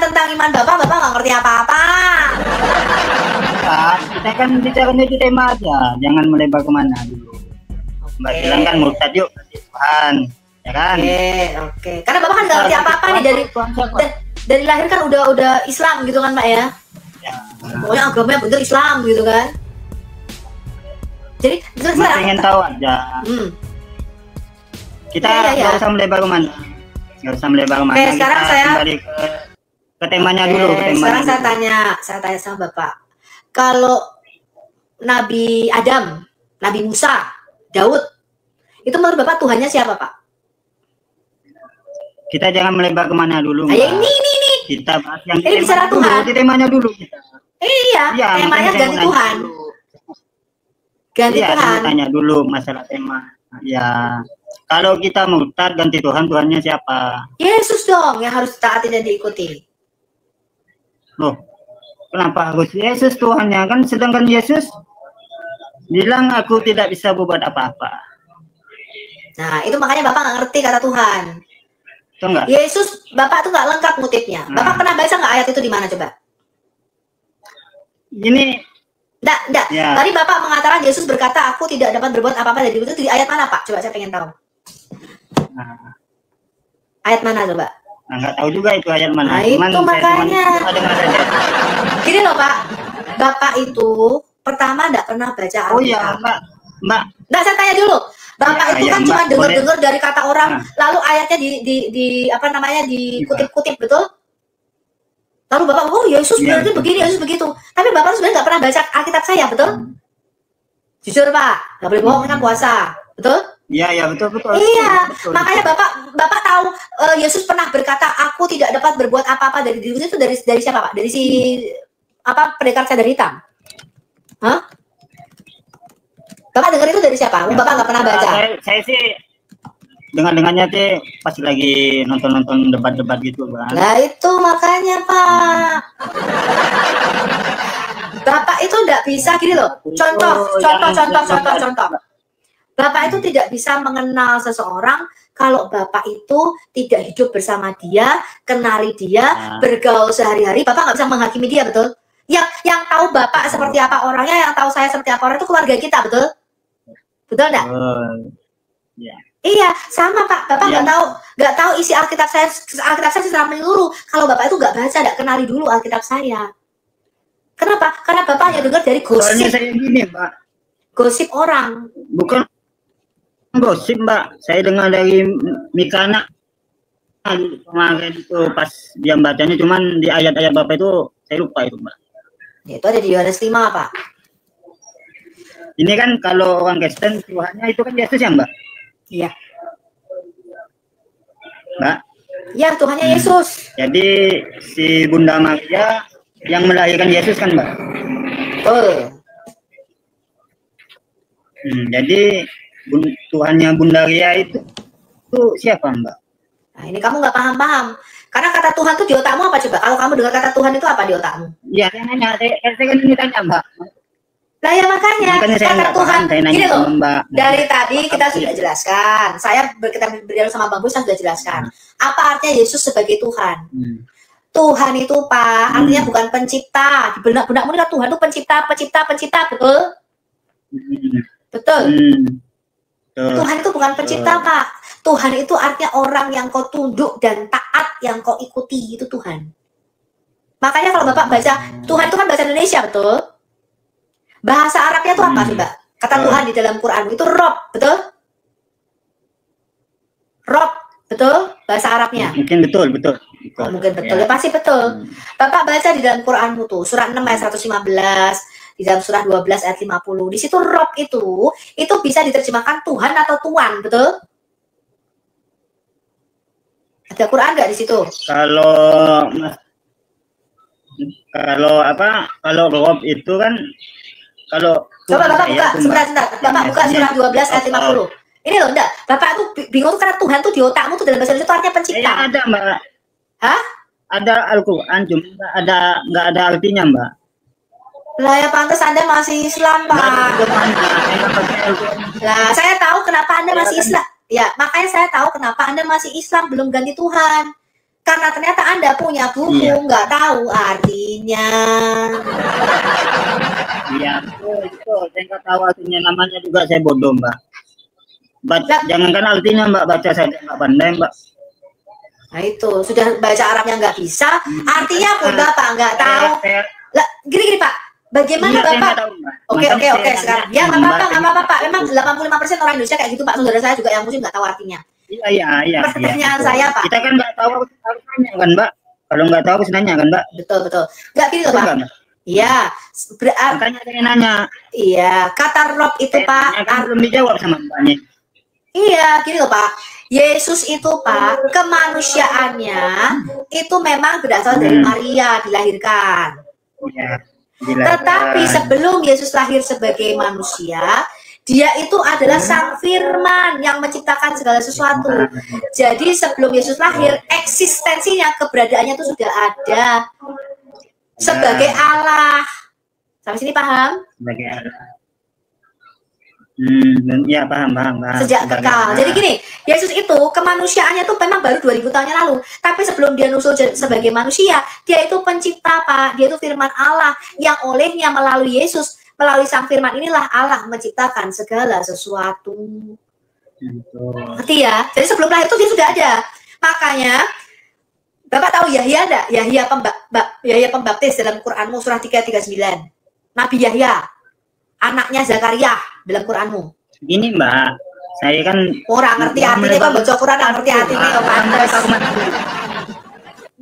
tentang iman Bapak nggak ngerti apa-apa. Nah, kita kan bicaranya di tema aja, jangan melebar kemana dulu. Mbak bilang kan murtad yuk Tuhan, ya kan? Oke. Karena Bapak kan nggak ngerti apa-apa nih dari lahir kan udah Islam gitu kan Pak ya? Ya. Pokoknya agamanya bener Islam gitu kan? Jadi pengen tahu aja. Kita nggak usah melebar kemana. Nggak usah melebar kemana. Oke, sekarang saya kembali ke temanya dulu. Sekarang saya tanya sama Bapak. Kalau Nabi Adam, Nabi Musa, Daud, itu menurut Bapak Tuhannya siapa Pak? Kita jangan melebar kemana dulu. Ini. Kita bahas yang ini bicara Tuhan. Temanya dulu kita. Iya, temanya ganti Tuhan. Ganti Tuhan. Tanya dulu masalah tema. Ya, kalau kita murtad ganti Tuhan, Tuhannya siapa? Yesus dong yang harus ditaati dan diikuti. Loh, kenapa harus Yesus Tuhannya? Kan sedangkan Yesus bilang aku tidak bisa berbuat apa-apa. Nah, itu makanya Bapak nggak ngerti kata Tuhan. Enggak. Yesus, Bapak tuh nggak lengkap ngutipnya. Bapak pernah baca nggak ayat itu di mana coba? Ini enggak. Ya. Tadi Bapak mengatakan Yesus berkata, aku tidak dapat berbuat apa-apa dari itu di ayat mana Pak? Coba saya pengen tahu. Ayat mana coba? Nggak tahu juga itu ayat mana. Nah, itu makanya. Gini loh Pak, Bapak itu pertama enggak pernah baca Alkitab. Oh iya Mbak. Nggak, saya tanya dulu. Bapak itu kan cuma dengar-dengar dari kata orang, lalu ayatnya dikutip-kutip, betul? Lalu Bapak, oh Yesus berarti begini, Yesus begitu. Tapi Bapak sebenarnya nggak pernah baca Alkitab saya, betul? Jujur Pak, nggak boleh bohong kan puasa, betul? Iya betul. Iya, betul. Makanya Bapak tahu Yesus pernah berkata, aku tidak dapat berbuat apa-apa dari diriku itu dari siapa Pak? Dari si pendekar cadar hitam? Hah? Bapak dengar itu dari siapa? Bapak nggak pernah baca? Saya sih dengannya sih pas lagi nonton debat gitu Bang. Nah itu makanya Pak. Bapak itu nggak bisa gini loh. Contoh. Bapak itu tidak bisa mengenal seseorang kalau Bapak itu tidak hidup bersama dia, kenali dia, bergaul sehari-hari. Bapak nggak bisa menghakimi dia, betul? Yang tahu Bapak seperti apa orangnya, yang tahu saya seperti apa orang itu keluarga kita, betul? Betul enggak? Ya. Iya, sama Pak. Bapak nggak tahu isi Alkitab saya secara menyeluruh. Kalau Bapak itu nggak baca, nggak kenali dulu Alkitab saya. Kenapa? Karena Bapak hanya dengar dari gosip. Soalnya saya gini, Pak. Gosip orang. Bukan gosip, Mbak. Saya dengar dari Mikana kemarin itu pas dia bacanya, cuman di ayat-ayat Bapak itu saya lupa itu, Mbak. Itu ada di Yohanes 5, Pak. Ini kan kalau orang Kristen Tuhannya itu kan Yesus ya Mbak? Iya. Mbak? Iya, Tuhannya Yesus. Jadi si Bunda Maria yang melahirkan Yesus kan Mbak? Betul. Jadi Tuhannya Bunda Maria itu siapa Mbak? Nah ini kamu nggak paham. Karena kata Tuhan itu di otakmu apa coba? Kalau kamu dengar kata Tuhan itu apa di otakmu? Iya, saya nanya. Saya kan ini tanya Mbak. Nah ya makanya kata Tuhan gini loh, dari tadi kita sudah jelaskan, kita berdialog sama Bang Bus sudah jelaskan apa artinya Yesus sebagai Tuhan. Tuhan itu Pak artinya bukan pencipta. Di benak-benakmu kan Tuhan itu pencipta, betul? Betul. Tuhan itu bukan pencipta Pak. Tuhan itu artinya orang yang kau tunduk dan taat, yang kau ikuti, itu Tuhan. Makanya kalau Bapak baca Tuhan itu kan bahasa Indonesia, betul? Bahasa Arabnya itu apa sih, Mbak? Kata Tuhan di dalam Quran itu Rob, betul? Rob, betul? Bahasa Arabnya. Mungkin betul. Oh, mungkin betul, ya pasti betul. Bapak baca di dalam Quranmu tuh, surat 6 ayat 115, di dalam surah 12 ayat 50. Di situ Rob itu bisa diterjemahkan Tuhan atau Tuan, betul? Ada Quran nggak di situ? Kalau Rob itu kan kalau coba Bapak buka sebentar. Bapak buka surah 12 ayat 50. Ini loh, enggak. Bapak tuh bingung tuh karena Tuhan tuh di otakmu tuh dalam bahasa Indonesia itu artinya pencipta. Ada, Mbak. Hah? Ada Al-Qur'an cuma nggak ada artinya, Mbak. Lah ya pantas Anda masih Islam, Pak. Lah, saya tahu kenapa Anda masih Islam. Ya, makanya saya tahu kenapa Anda masih Islam belum ganti Tuhan. Karena ternyata Anda punya buku, nggak tahu artinya. Iya, itu saya nggak tahu artinya, namanya juga saya bodoh, Mbak. Jangankan artinya, Mbak, baca saja nggak pandai, Mbak. Nah itu, sudah baca Arabnya nggak bisa, artinya pun Bapak nggak tahu. Lah, gini Pak, bagaimana Bapak? Oke, sekarang. Ya nggak apa-apa, Pak. Memang 85% orang Indonesia kayak gitu, Pak. Saudara saya juga yang muslim nggak tahu artinya. Iya. Pertanyaan saya, Pak. Kita kan nggak tahu harus nanya kan, Mbak. Kalau nggak tahu harus nanya kan, Mbak. Betul. Nggak gini loh, Pak. Iya. Makanya saya nanya. Iya, kata Rob itu, Pak. Kan belum dijawab sama Mbaknya. Iya, gini loh, Pak. Yesus itu, Pak, kemanusiaannya itu memang berasal dari Maria, dilahirkan. Iya. Tetapi sebelum Yesus lahir sebagai manusia, dia itu adalah Sang Firman yang menciptakan segala sesuatu. Jadi sebelum Yesus lahir, eksistensinya, keberadaannya itu sudah ada sebagai Allah. Sampai sini paham? Sebagai Allah. Ya paham. Sejak kekal. Jadi gini, Yesus itu kemanusiaannya tuh memang baru 2000 tahun yang lalu. Tapi sebelum dia nusul sebagai manusia, dia itu pencipta, Pak. Dia itu firman Allah yang olehnya melalui Yesus, melalui Sang Firman inilah Allah menciptakan segala sesuatu. Ngerti ya? Jadi sebelum lahir itu dia sudah ada. Makanya Bapak tahu Yahya enggak? Yahya Pembaptis dalam Quranmu surah 3:39. Nabi Yahya, anaknya Zakaria dalam Quranmu. Gini, Mbak, saya kan orang ngerti artinya, kok baca Quran nggak ngerti artinya, kok pantas.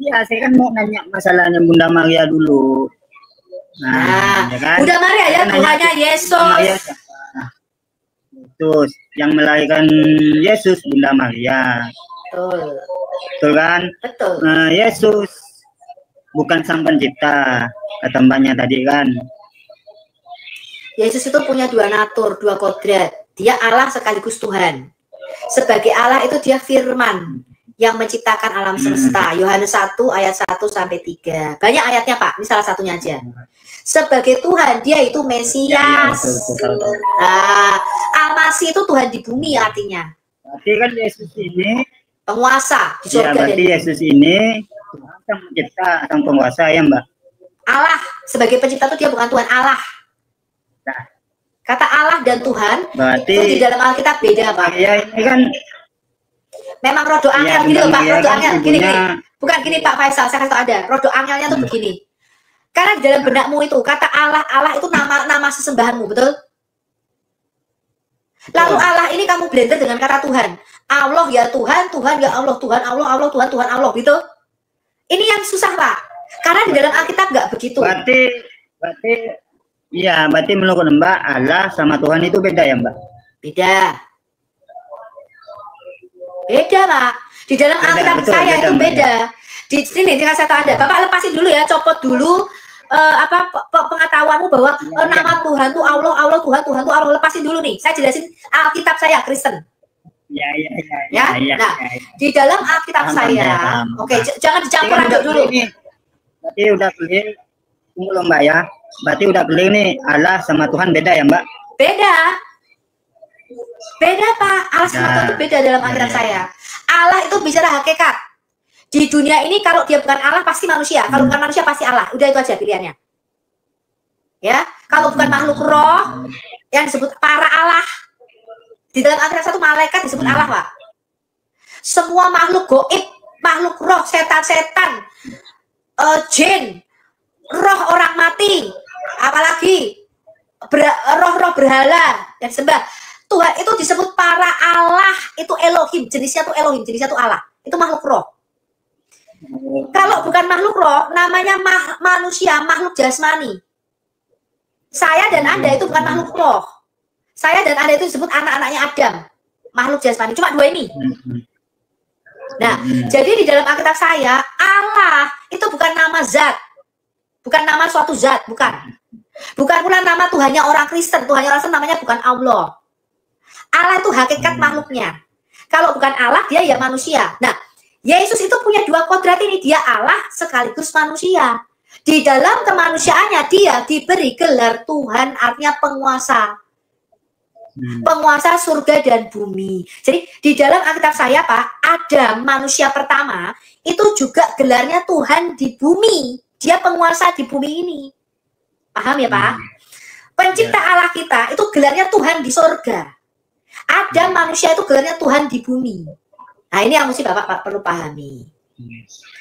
Iya, saya kan mau nanya masalahnya Bunda Maria dulu. Nah, ya kan? Bunda Maria ya, Tuhannya Yesus. Yesus yang melahirkan Yesus, Bunda Maria. Betul kan? Betul. Nah, Yesus bukan sang pencipta, kata Mbaknya tadi kan. Yesus itu punya dua natur, dua kodrat. Dia Allah sekaligus Tuhan. Sebagai Allah itu dia firman yang menciptakan alam semesta. Yohanes 1 ayat 1 sampai 3. Banyak ayatnya, Pak. Ini salah satunya aja. Sebagai Tuhan, dia itu Mesias. Al-Masih itu Tuhan di bumi artinya. Berarti kan Yesus ini penguasa di surga. Berarti Yesus ini Tuhan sang pencipta, sang penguasa ya, Mbak. Allah sebagai pencipta itu dia bukan Tuhan, Allah. Kata Allah dan Tuhan berarti itu di dalam Alkitab beda, Pak. Ya, ini kan memang rodo angel gini loh, Pak. Rodo angel gini. Bukan gini, Pak Faisal, saya kasih tau ada. Rodo angelnya tuh begini. Karena di dalam benakmu itu kata Allah itu nama sesembahanmu, betul? Lalu Allah ini kamu blender dengan kata Tuhan. Allah ya Tuhan, Tuhan ya Allah, Tuhan Allah, Tuhan Allah, gitu. Ini yang susah, Pak. Karena di dalam Alkitab nggak begitu. Berarti menurut Mbak, Allah sama Tuhan itu beda ya, Mbak? Beda, Pak. Di dalam Alkitab saya itu beda. Di sini saya tahu ada. Bapak lepasin dulu ya, copot dulu pengetahuanmu bahwa nama Tuhan tuh Allah, Tuhan tuh Allah. Lepasin dulu nih. Saya jelasin Alkitab saya Kristen. Ya. Nah, di dalam Alkitab saya, oke, jangan dicampur aduk dulu. Berarti udah clear, tunggu Mbak ya. Berarti udah clear nih, Allah sama Tuhan beda ya, Mbak? Beda, Pak. Allah sama Tuhan itu beda dalam Alkitab saya. Allah itu bicara hakikat. Di dunia ini kalau dia bukan Allah pasti manusia, kalau bukan manusia pasti Allah. Udah itu aja pilihannya. Ya, kalau bukan makhluk roh yang disebut para Allah. Di dalam Alkitab satu malaikat disebut Allah, Pak. Semua makhluk goib, makhluk roh, setan-setan, jin, roh orang mati, apalagi roh-roh berhala yang disembah. Tuhan itu disebut para Allah, itu Elohim, jenisnya tuh Elohim, jenisnya tuh Allah. Itu makhluk roh. Kalau bukan makhluk roh, namanya manusia, makhluk jasmani. Saya dan Anda itu bukan makhluk roh. Saya dan Anda itu disebut anak-anaknya Adam, makhluk jasmani. Cuma dua ini. Nah, jadi di dalam Alkitab saya, Allah itu bukan nama zat. Bukan nama suatu zat, bukan. Bukan pula nama Tuhannya orang Kristen. Tuhannya orang Kristen namanya bukan Allah. Allah itu hakikat makhluknya. Kalau bukan Allah, dia ya manusia. Nah, Yesus itu punya dua kodrat ini. Dia Allah sekaligus manusia. Di dalam kemanusiaannya dia diberi gelar Tuhan, artinya penguasa. Penguasa surga dan bumi. Jadi di dalam Alkitab saya Pak, Adam manusia pertama itu juga gelarnya Tuhan di bumi. Dia penguasa di bumi ini. Paham ya Pak? Pencipta Allah kita itu gelarnya Tuhan di surga. Adam manusia itu gelarnya Tuhan di bumi. Nah ini yang mesti Bapak perlu pahami.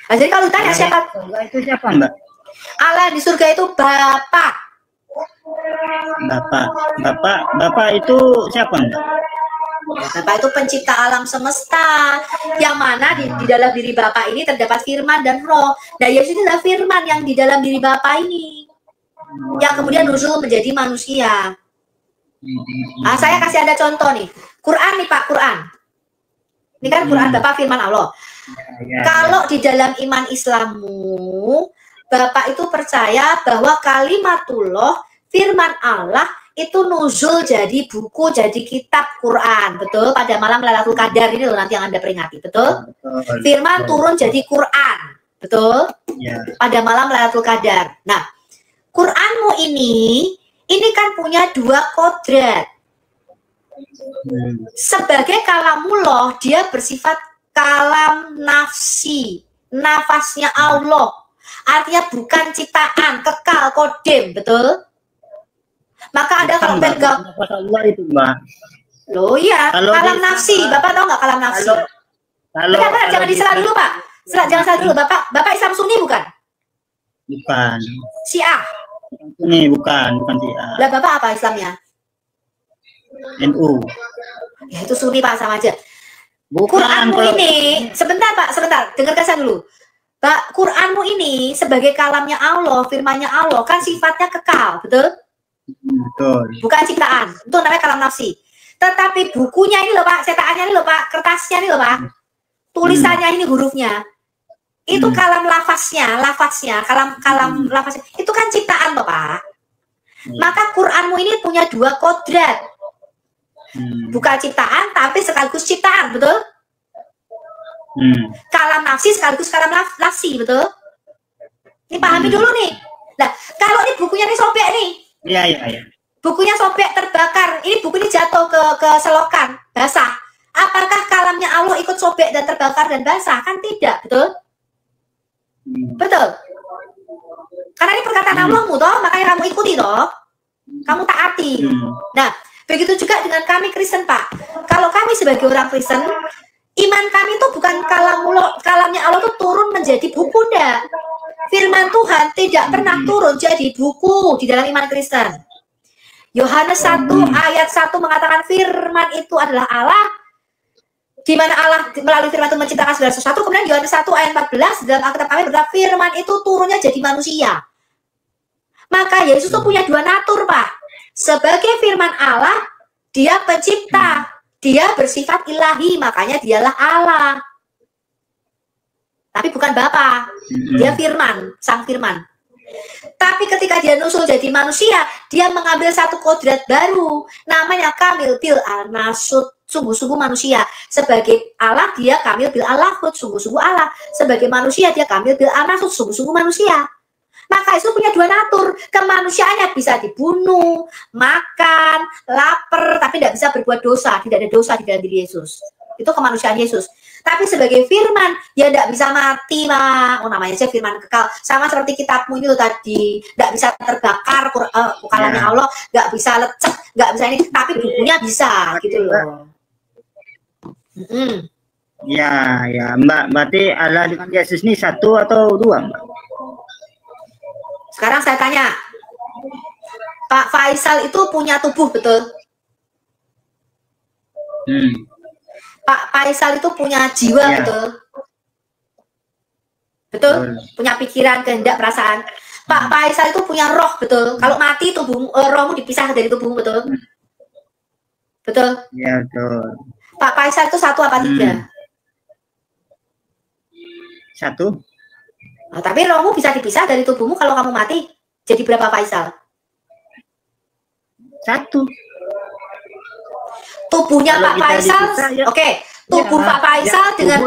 Nah, jadi kalau ditanya siapa? Itu siapa Mbak? Allah di surga itu Bapak. Bapak itu siapa Mbak? Bapak itu pencipta alam semesta, yang mana di dalam diri Bapak ini terdapat firman dan roh. Nah Yesus itu adalah firman yang di dalam diri Bapak ini, yang kemudian nuzul menjadi manusia. Nah, saya kasih Anda contoh nih. Quran nih Pak, Quran. Ini kan Quran Bapak firman Allah. Kalau di dalam iman Islammu, Bapak itu percaya bahwa kalimatullah, firman Allah itu nuzul jadi buku, jadi kitab Quran, betul? Pada malam Lailatul Qadar ini loh nanti yang Anda peringati, betul? Firman turun jadi Quran, betul? Pada malam Lailatul Qadar. Nah, Quranmu ini kan punya dua kodrat. Sebagai kalamullah, dia bersifat kalam nafsi, nafasnya Allah. Artinya bukan ciptaan, kekal, kodim, betul? Maka ada kalau pegang Allah itu Mbak. Loh iya, kalam nafsi. Bapak tahu nggak kalam nafsi? Benar, jangan disela dulu Pak. Jangan salah dulu. Bapak Islam Sunni bukan? Bukan. Syiah. Ini bukan Syiah. Lah Bapak apa Islamnya? NU. Ya itu Sunni Pak, sama aja. Bukan. Quranmu ini, sebentar Pak, sebentar. Dengarkan saya dulu. Pak, Quranmu ini sebagai kalamnya Allah, firmannya Allah, kan sifatnya kekal, betul? Betul. Bukan ciptaan. Itu namanya kalam nafsi. Tetapi bukunya ini loh Pak, cetakannya ini loh Pak, kertasnya ini loh Pak. Tulisannya ini hurufnya. Itu kalam lafaznya, kalam lafaznya. Itu kan ciptaan loh Pak. Maka Quranmu ini punya dua kodrat. Bukan ciptaan, tapi sekaligus ciptaan, betul? Kalam nafsi sekaligus kalam nafsi, betul? Ini pahami dulu nih. Nah, kalau ini bukunya nih sobek nih. Iya. Bukunya sobek, terbakar. Ini buku ini jatuh ke selokan, basah. Apakah kalamnya Allah ikut sobek dan terbakar dan basah? Kan tidak, betul? Betul. Karena ini perkataan Allahmu toh, makanya kamu ikuti toh. Kamu taati. Nah, begitu juga dengan kami Kristen Pak. Kalau kami sebagai orang Kristen, iman kami itu bukan kalamnya Allah itu turun menjadi buku ndak. Firman Tuhan tidak pernah turun jadi buku di dalam iman Kristen. Yohanes 1 ayat 1 mengatakan firman itu adalah Allah, di mana Allah melalui firman itu menciptakan segala sesuatu. Kemudian Yohanes 1 ayat 14 dalam Alkitab kami berkata firman itu turunnya jadi manusia. Maka Yesus itu punya dua natur Pak. Sebagai firman Allah, dia pencipta, dia bersifat ilahi, makanya dialah Allah. Tapi bukan Bapa, dia firman, sang firman. Tapi ketika dia nusul jadi manusia, dia mengambil satu kodrat baru, namanya kamil bil al-nasut, sungguh-sungguh manusia. Sebagai Allah, dia kamil bil al-lahut, sungguh-sungguh Allah. Sebagai manusia, dia kamil bil al-nasut, sungguh-sungguh manusia. Maka Yesus punya dua natur, kemanusiaannya bisa dibunuh, makan, lapar, tapi tidak bisa berbuat dosa, tidak ada dosa di dalam diri Yesus. Itu kemanusiaan Yesus. Tapi sebagai firman, ya tidak bisa mati, Pak. Oh, namanya aja firman kekal. Sama seperti kitabmu itu tadi, tidak bisa terbakar, kalamnya Allah, nggak bisa lecek, nggak bisa ini, tapi bukunya bisa, gitu loh. Ya, Mbak. Berarti Allah dengan Yesus ini satu atau dua, Mbak? Sekarang saya tanya, Pak Faisal itu punya tubuh, betul? Pak Faisal itu punya jiwa, betul? Betul? Punya pikiran, kehendak, perasaan. Pak Faisal itu punya roh, betul? Kalau mati tubuh rohmu dipisah dari tubuhmu, betul? Betul? Ya, betul. Pak Faisal itu satu apa tiga? Satu. Nah, tapi rohmu bisa dipisah dari tubuhmu kalau kamu mati. Jadi berapa Faisal? Satu. Tubuhnya Pak Faisal, tubuh Pak Faisal dengan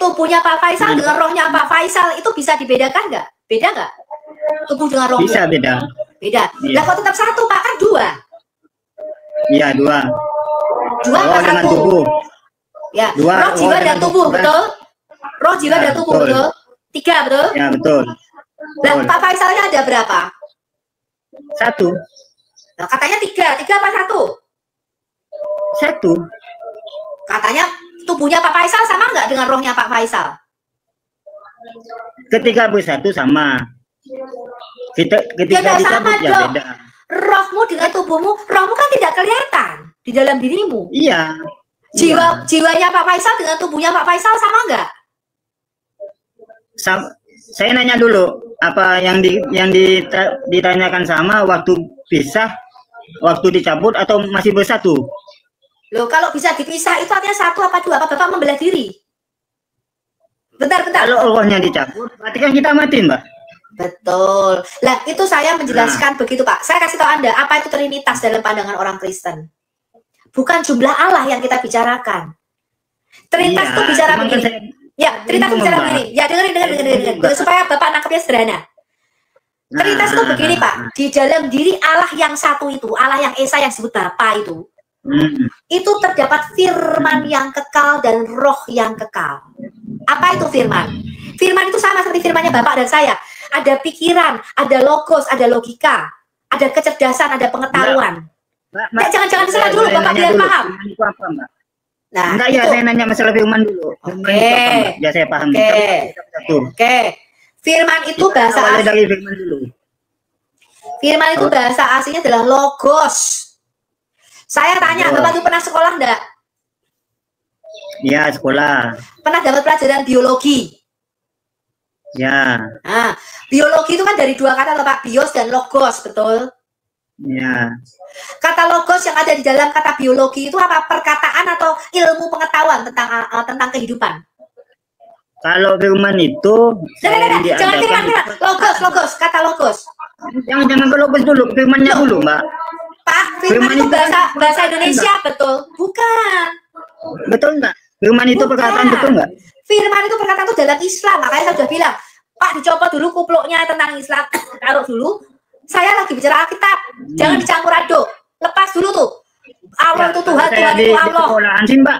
tubuhnya Pak Faisal dengan rohnya Pak Faisal itu bisa dibedakan nggak? Beda nggak? Tubuh dengan rohnya? Bisa beda. Beda. Lah kok tetap satu Pak, kan dua? Iya, dua. Dua apa dengan satu? tubuh. Ya, Dua, roh, jiwa, dan tubuh, betul? Roh, jiwa, Ya, dan tubuh, betul. betul? 3, betul? Ya, betul. Nah, Pak Faisalnya ada berapa? 1. Nah, katanya 3 apa 1? 1. Katanya tubuhnya Pak Faisal sama nggak dengan rohnya Pak Faisal? Ketika bersatu sama. Ketika sama dicabut ya dong. beda. Rohmu dengan tubuhmu, rohmu kan tidak kelihatan di dalam dirimu. Iya. Jiwanya Pak Faisal dengan tubuhnya Pak Faisal sama nggak? Saya nanya dulu, apa yang ditanyakan sama waktu pisah, waktu dicabut atau masih bersatu? Loh, kalau bisa dipisah itu artinya 1 apa 2? Apa Bapak membelah diri? Bentar. Kalau rohnya dicabut, berarti kan kita mati, Mbak. Betul. Lah, itu saya menjelaskan begitu, Pak. Saya kasih tahu Anda, apa itu Trinitas dalam pandangan orang Kristen. Bukan jumlah Allah yang kita bicarakan. Trinitas itu bicara begini. Trinitas itu bicara begini. Ya, dengerin. Supaya Bapak nangkepnya sederhana. Trinitas itu begini, Pak. Di dalam diri Allah yang satu itu, Allah yang Esa yang disebut Bapa itu terdapat firman yang kekal dan roh yang kekal. Apa itu firman? Firman itu sama seperti firmannya Bapak dan saya. Ada pikiran, ada logos, ada logika, ada kecerdasan, ada pengetahuan. Jangan diserah dulu, Bapak biar paham. Nah, enggak ya, saya nanya masalah firman dulu. Oke. Ya, saya paham. Oke. Firman itu bahasa asli. Dari firman dulu. Firman itu bahasa aslinya adalah logos. Saya tanya, Bapak itu pernah sekolah enggak? Ya, sekolah. Pernah dapat pelajaran biologi? Ya. Nah, biologi itu kan dari 2 kata, Pak, bios dan logos, betul? Ya. Kata logos yang ada di dalam kata biologi itu apa? Perkataan atau ilmu pengetahuan tentang kehidupan? Kalau firman itu jangan firman. Logos, kata logos. Jangan ke logos dulu, firmannya dulu, Mbak. Pak, firman itu bahasa Indonesia, betul? Bukan. Betul nggak? Firman itu perkataan, betul nggak? Firman itu perkataan itu dalam Islam. Makanya saya sudah bilang, Pak, dicopot dulu kupluknya tentang Islam. Taruh dulu. Saya lagi bicara Alkitab. Jangan dicampur aduk. Lepas dulu tuh. Allah itu Tuhan, Tuhan itu Allah. Mbak.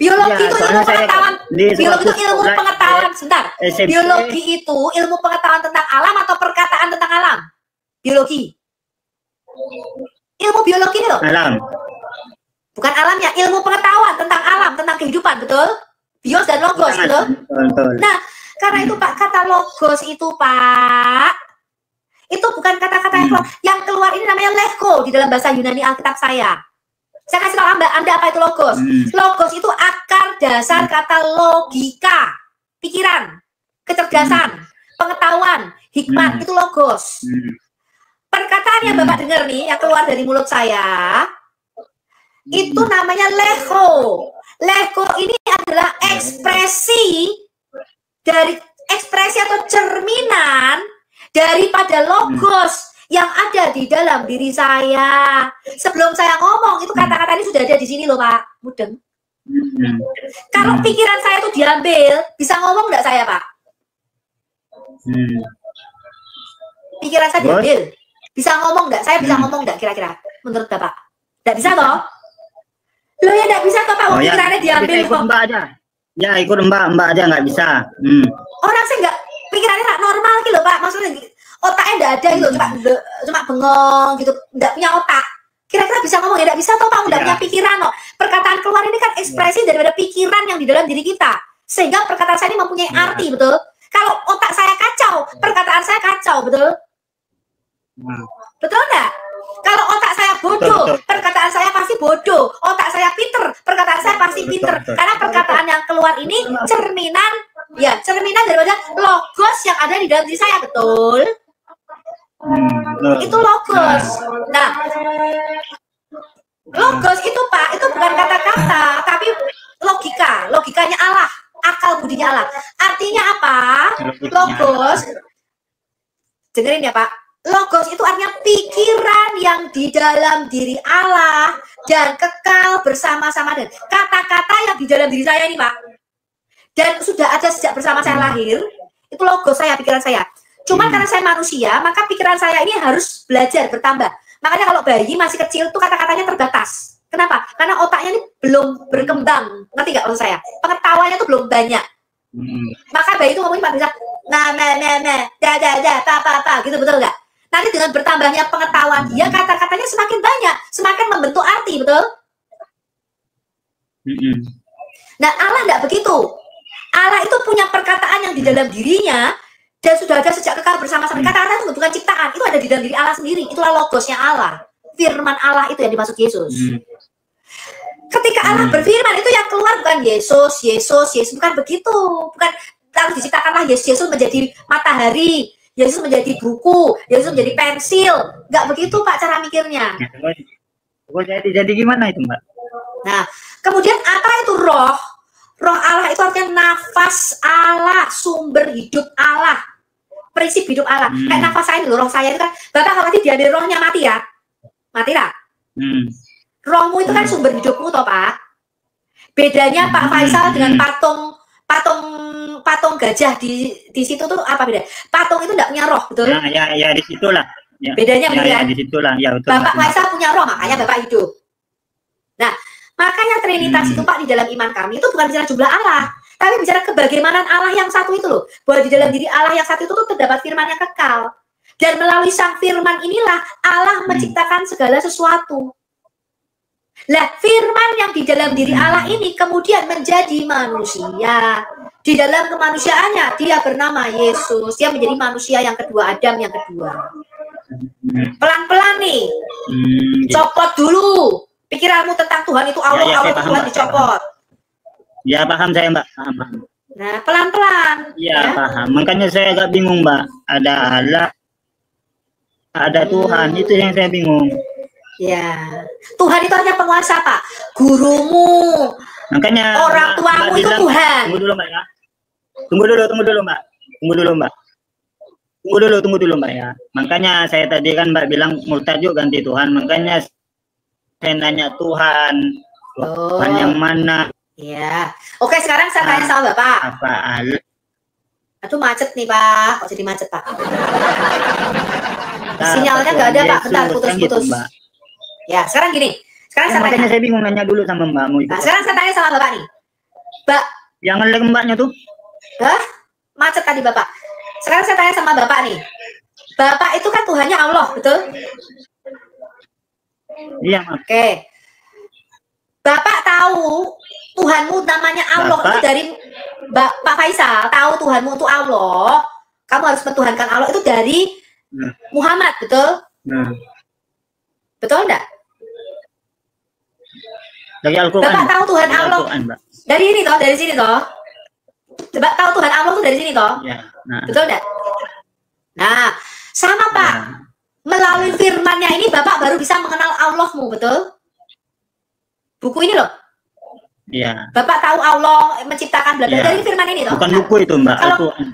Biologi itu ilmu pengetahuan. Biologi itu ilmu pengetahuan. Sebentar. Biologi itu ilmu pengetahuan tentang alam atau perkataan tentang alam? Biologi. Ilmu biologi itu loh. Alam. Bukan alamnya, ilmu pengetahuan tentang alam, tentang kehidupan, betul? Bios dan logos, betul? Betul. Nah, karena itu Pak, kata logos itu Pak, itu bukan kata-kata yang keluar ini namanya lego di dalam bahasa Yunani Alkitab saya. Saya kasih tahu Anda apa itu logos. Logos itu akar dasar kata logika, pikiran, kecerdasan, pengetahuan, hikmat, itu logos. Perkataan yang Bapak dengar nih, yang keluar dari mulut saya, itu namanya lego. Lego ini adalah ekspresi atau cerminan daripada logos yang ada di dalam diri saya. Sebelum saya ngomong, itu kata-kata ini sudah ada di sini loh, Pak Mudeng. Kalau pikiran saya itu diambil, bisa ngomong nggak saya, Pak? Pikiran saya diambil, bisa ngomong nggak? Saya bisa ngomong nggak kira-kira menurut Bapak? Nggak bisa toh? Lo ya nggak bisa toh, Pak, pikirannya diambil ikut Mbak aja. Ya, ikut Mbak aja nggak bisa. Orang sih nggak, pikirannya nggak normal gitu loh, Pak. Maksudnya otaknya nggak ada gitu, cuma bengong gitu, nggak punya otak. Kira-kira bisa ngomong ya? Nggak bisa toh, Pak, nggak punya pikiran loh. Perkataan keluar ini kan ekspresi daripada pikiran yang di dalam diri kita, sehingga perkataan saya ini mempunyai arti, betul? Kalau otak saya kacau, perkataan saya kacau, betul? Betul nggak? Kalau otak saya bodoh, perkataan saya pasti bodoh. Otak saya pinter, perkataan saya pasti pinter. Karena perkataan yang keluar ini cerminan daripada logos yang ada di dalam diri saya, betul? Itu logos. Nah, logos itu Pak, itu bukan kata-kata, tapi logikanya Allah, akal budinya Allah. Artinya apa? Logos, dengerin ya Pak. Logos itu artinya pikiran yang di dalam diri Allah dan kekal bersama-sama dengan kata-kata yang di dalam diri saya ini, Pak. Dan sudah ada sejak bersama saya lahir, itu logos saya, pikiran saya. Cuma karena saya manusia, maka pikiran saya ini harus belajar bertambah. Makanya kalau bayi masih kecil tuh kata-katanya terbatas. Kenapa? Karena otaknya ini belum berkembang. Ngerti nggak maksud saya? Pengetahuannya tuh belum banyak. Maka bayi itu ngomongnya bisa apa gitu, betul nggak? Nanti dengan bertambahnya pengetahuan dia, kata-katanya semakin banyak, semakin membentuk arti, betul? Nah, Allah nggak begitu. Allah itu punya perkataan yang di dalam dirinya dan sudah ada sejak kekal bersama-sama. Kata-kata itu bukan ciptaan, itu ada di dalam diri Allah sendiri. Itulah logosnya Allah, firman Allah itu yang dimaksud Yesus. Ketika Allah berfirman itu yang keluar bukan Yesus, bukan begitu. Bukan lalu diciptakanlah Yesus menjadi matahari, Yesus menjadi buku, Yesus menjadi pensil. Nggak begitu Pak cara mikirnya. Jadi gimana itu Mbak? Nah, kemudian apa itu roh? Roh Allah itu artinya nafas Allah, sumber hidup Allah, prinsip hidup Allah. Kayak nafas saya itu, roh saya itu kan, Bapak kalau nanti diambil rohnya mati ya? Mati lah. Rohmu itu kan sumber hidupmu toh Pak. Bedanya Pak Faisal dengan patung gajah di situ tuh apa beda? Patung itu enggak punya roh, betul? Nah, ya di situlah. Ya. Bedanya ya, di situlah. Ya, betul. Bapak Faisal punya roh, makanya Bapak hidup. Nah, makanya Trinitas itu Pak di dalam iman kami itu bukan bicara jumlah Allah, tapi bicara kebagaimanan Allah yang satu itu loh. Bahwa di dalam diri Allah yang satu itu tuh terdapat firman yang kekal. Dan melalui sang firman inilah Allah menciptakan segala sesuatu. Lah, firman yang di dalam diri Allah ini kemudian menjadi manusia. Di dalam kemanusiaannya dia bernama Yesus. Dia menjadi manusia yang kedua, Adam yang kedua. Pelan-pelan nih. Copot dulu pikiranmu tentang Tuhan itu Allah, Allah itu Tuhan dicopot. Ya paham saya Mbak, paham. Nah, pelan-pelan. Ya, paham. Makanya saya agak bingung Mbak. Ada Allah, ada Tuhan, itu yang saya bingung. Ya, Tuhan itu hanya penguasa Pak, gurumu, makanya orang tuamu itu Tuhan. Tunggu dulu Mbak ya. Tunggu dulu Mbak. Tunggu dulu Mbak ya. Makanya saya tadi kan Mbak bilang murtad juga ganti Tuhan. Makanya saya nanya Tuhan yang mana? Ya. Oke, sekarang saya tanya sama Bapak. Apa Allah? Aduh macet nih Pak, kok jadi macet Pak? Sinyalnya nggak ada Pak, bentar putus-putus. Gitu, ya, sekarang gini. Sekarang saya tanya. Saya bingung nanya dulu sama Mbakmu itu. Nah, sekarang saya tanya sama Bapak nih. Mbak. Yang ngelek Mbaknya tuh? Hah? Macet tadi Bapak. Sekarang saya tanya sama Bapak nih. Bapak itu kan Tuhannya Allah, betul? Iya. Oke. Bapak tahu Tuhanmu namanya Allah itu dari Pak Faisal. Tahu Tuhanmu itu Allah. Kamu harus mentuhankan Allah itu dari Muhammad, betul? Betul enggak? Dari Al-Quran. Bapak tahu Tuhan Allah dari ini toh, dari sini toh. Bapak tahu Tuhan Allah tuh dari sini toh. Ya, nah. Betul enggak? Nah, sama Pak. Melalui firman-Nya ini Bapak baru bisa mengenal Allahmu, betul? Buku ini loh. Iya. Bapak tahu Allah menciptakan belajar dari firman ini toh. Bukan buku itu Mbak, Al-Quran.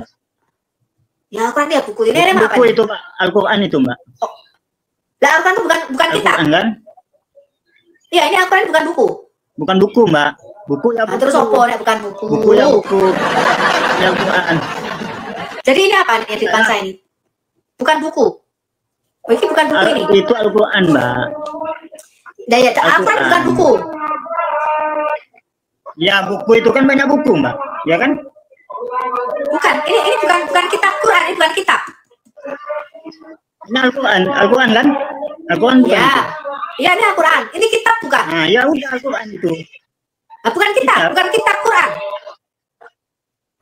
Ya Al-Quran ya buku ini. Buku itu Pak, Al-Quran itu Mbak. Oh. Lah Al-Quran itu bukan kitab. Kan? Iya, ini Al-Quran bukan buku. Bukan buku, Mbak. Buku ya buku. Terus apa nek bukan buku? Buku ya buku. Ya Al-Quran. Jadi ini apa nih di depan saya ini? Bukan buku. Oh, ini bukan buku ini. Itu Al-Quran, Mbak. Nah, ya, Al-Quran bukan buku. Ya, buku itu kan banyak buku, Mbak. Ya kan? Bukan. Ini bukan kitab Quran, ini bukan kitab. Ini Al-Quran kan? Al-Quran bukan. Ya. Iya, ini Al-Quran. Ini kitab bukan? Nah, ya udah Al-Quran itu. Nah, bukan kitab, bukan kitab Quran.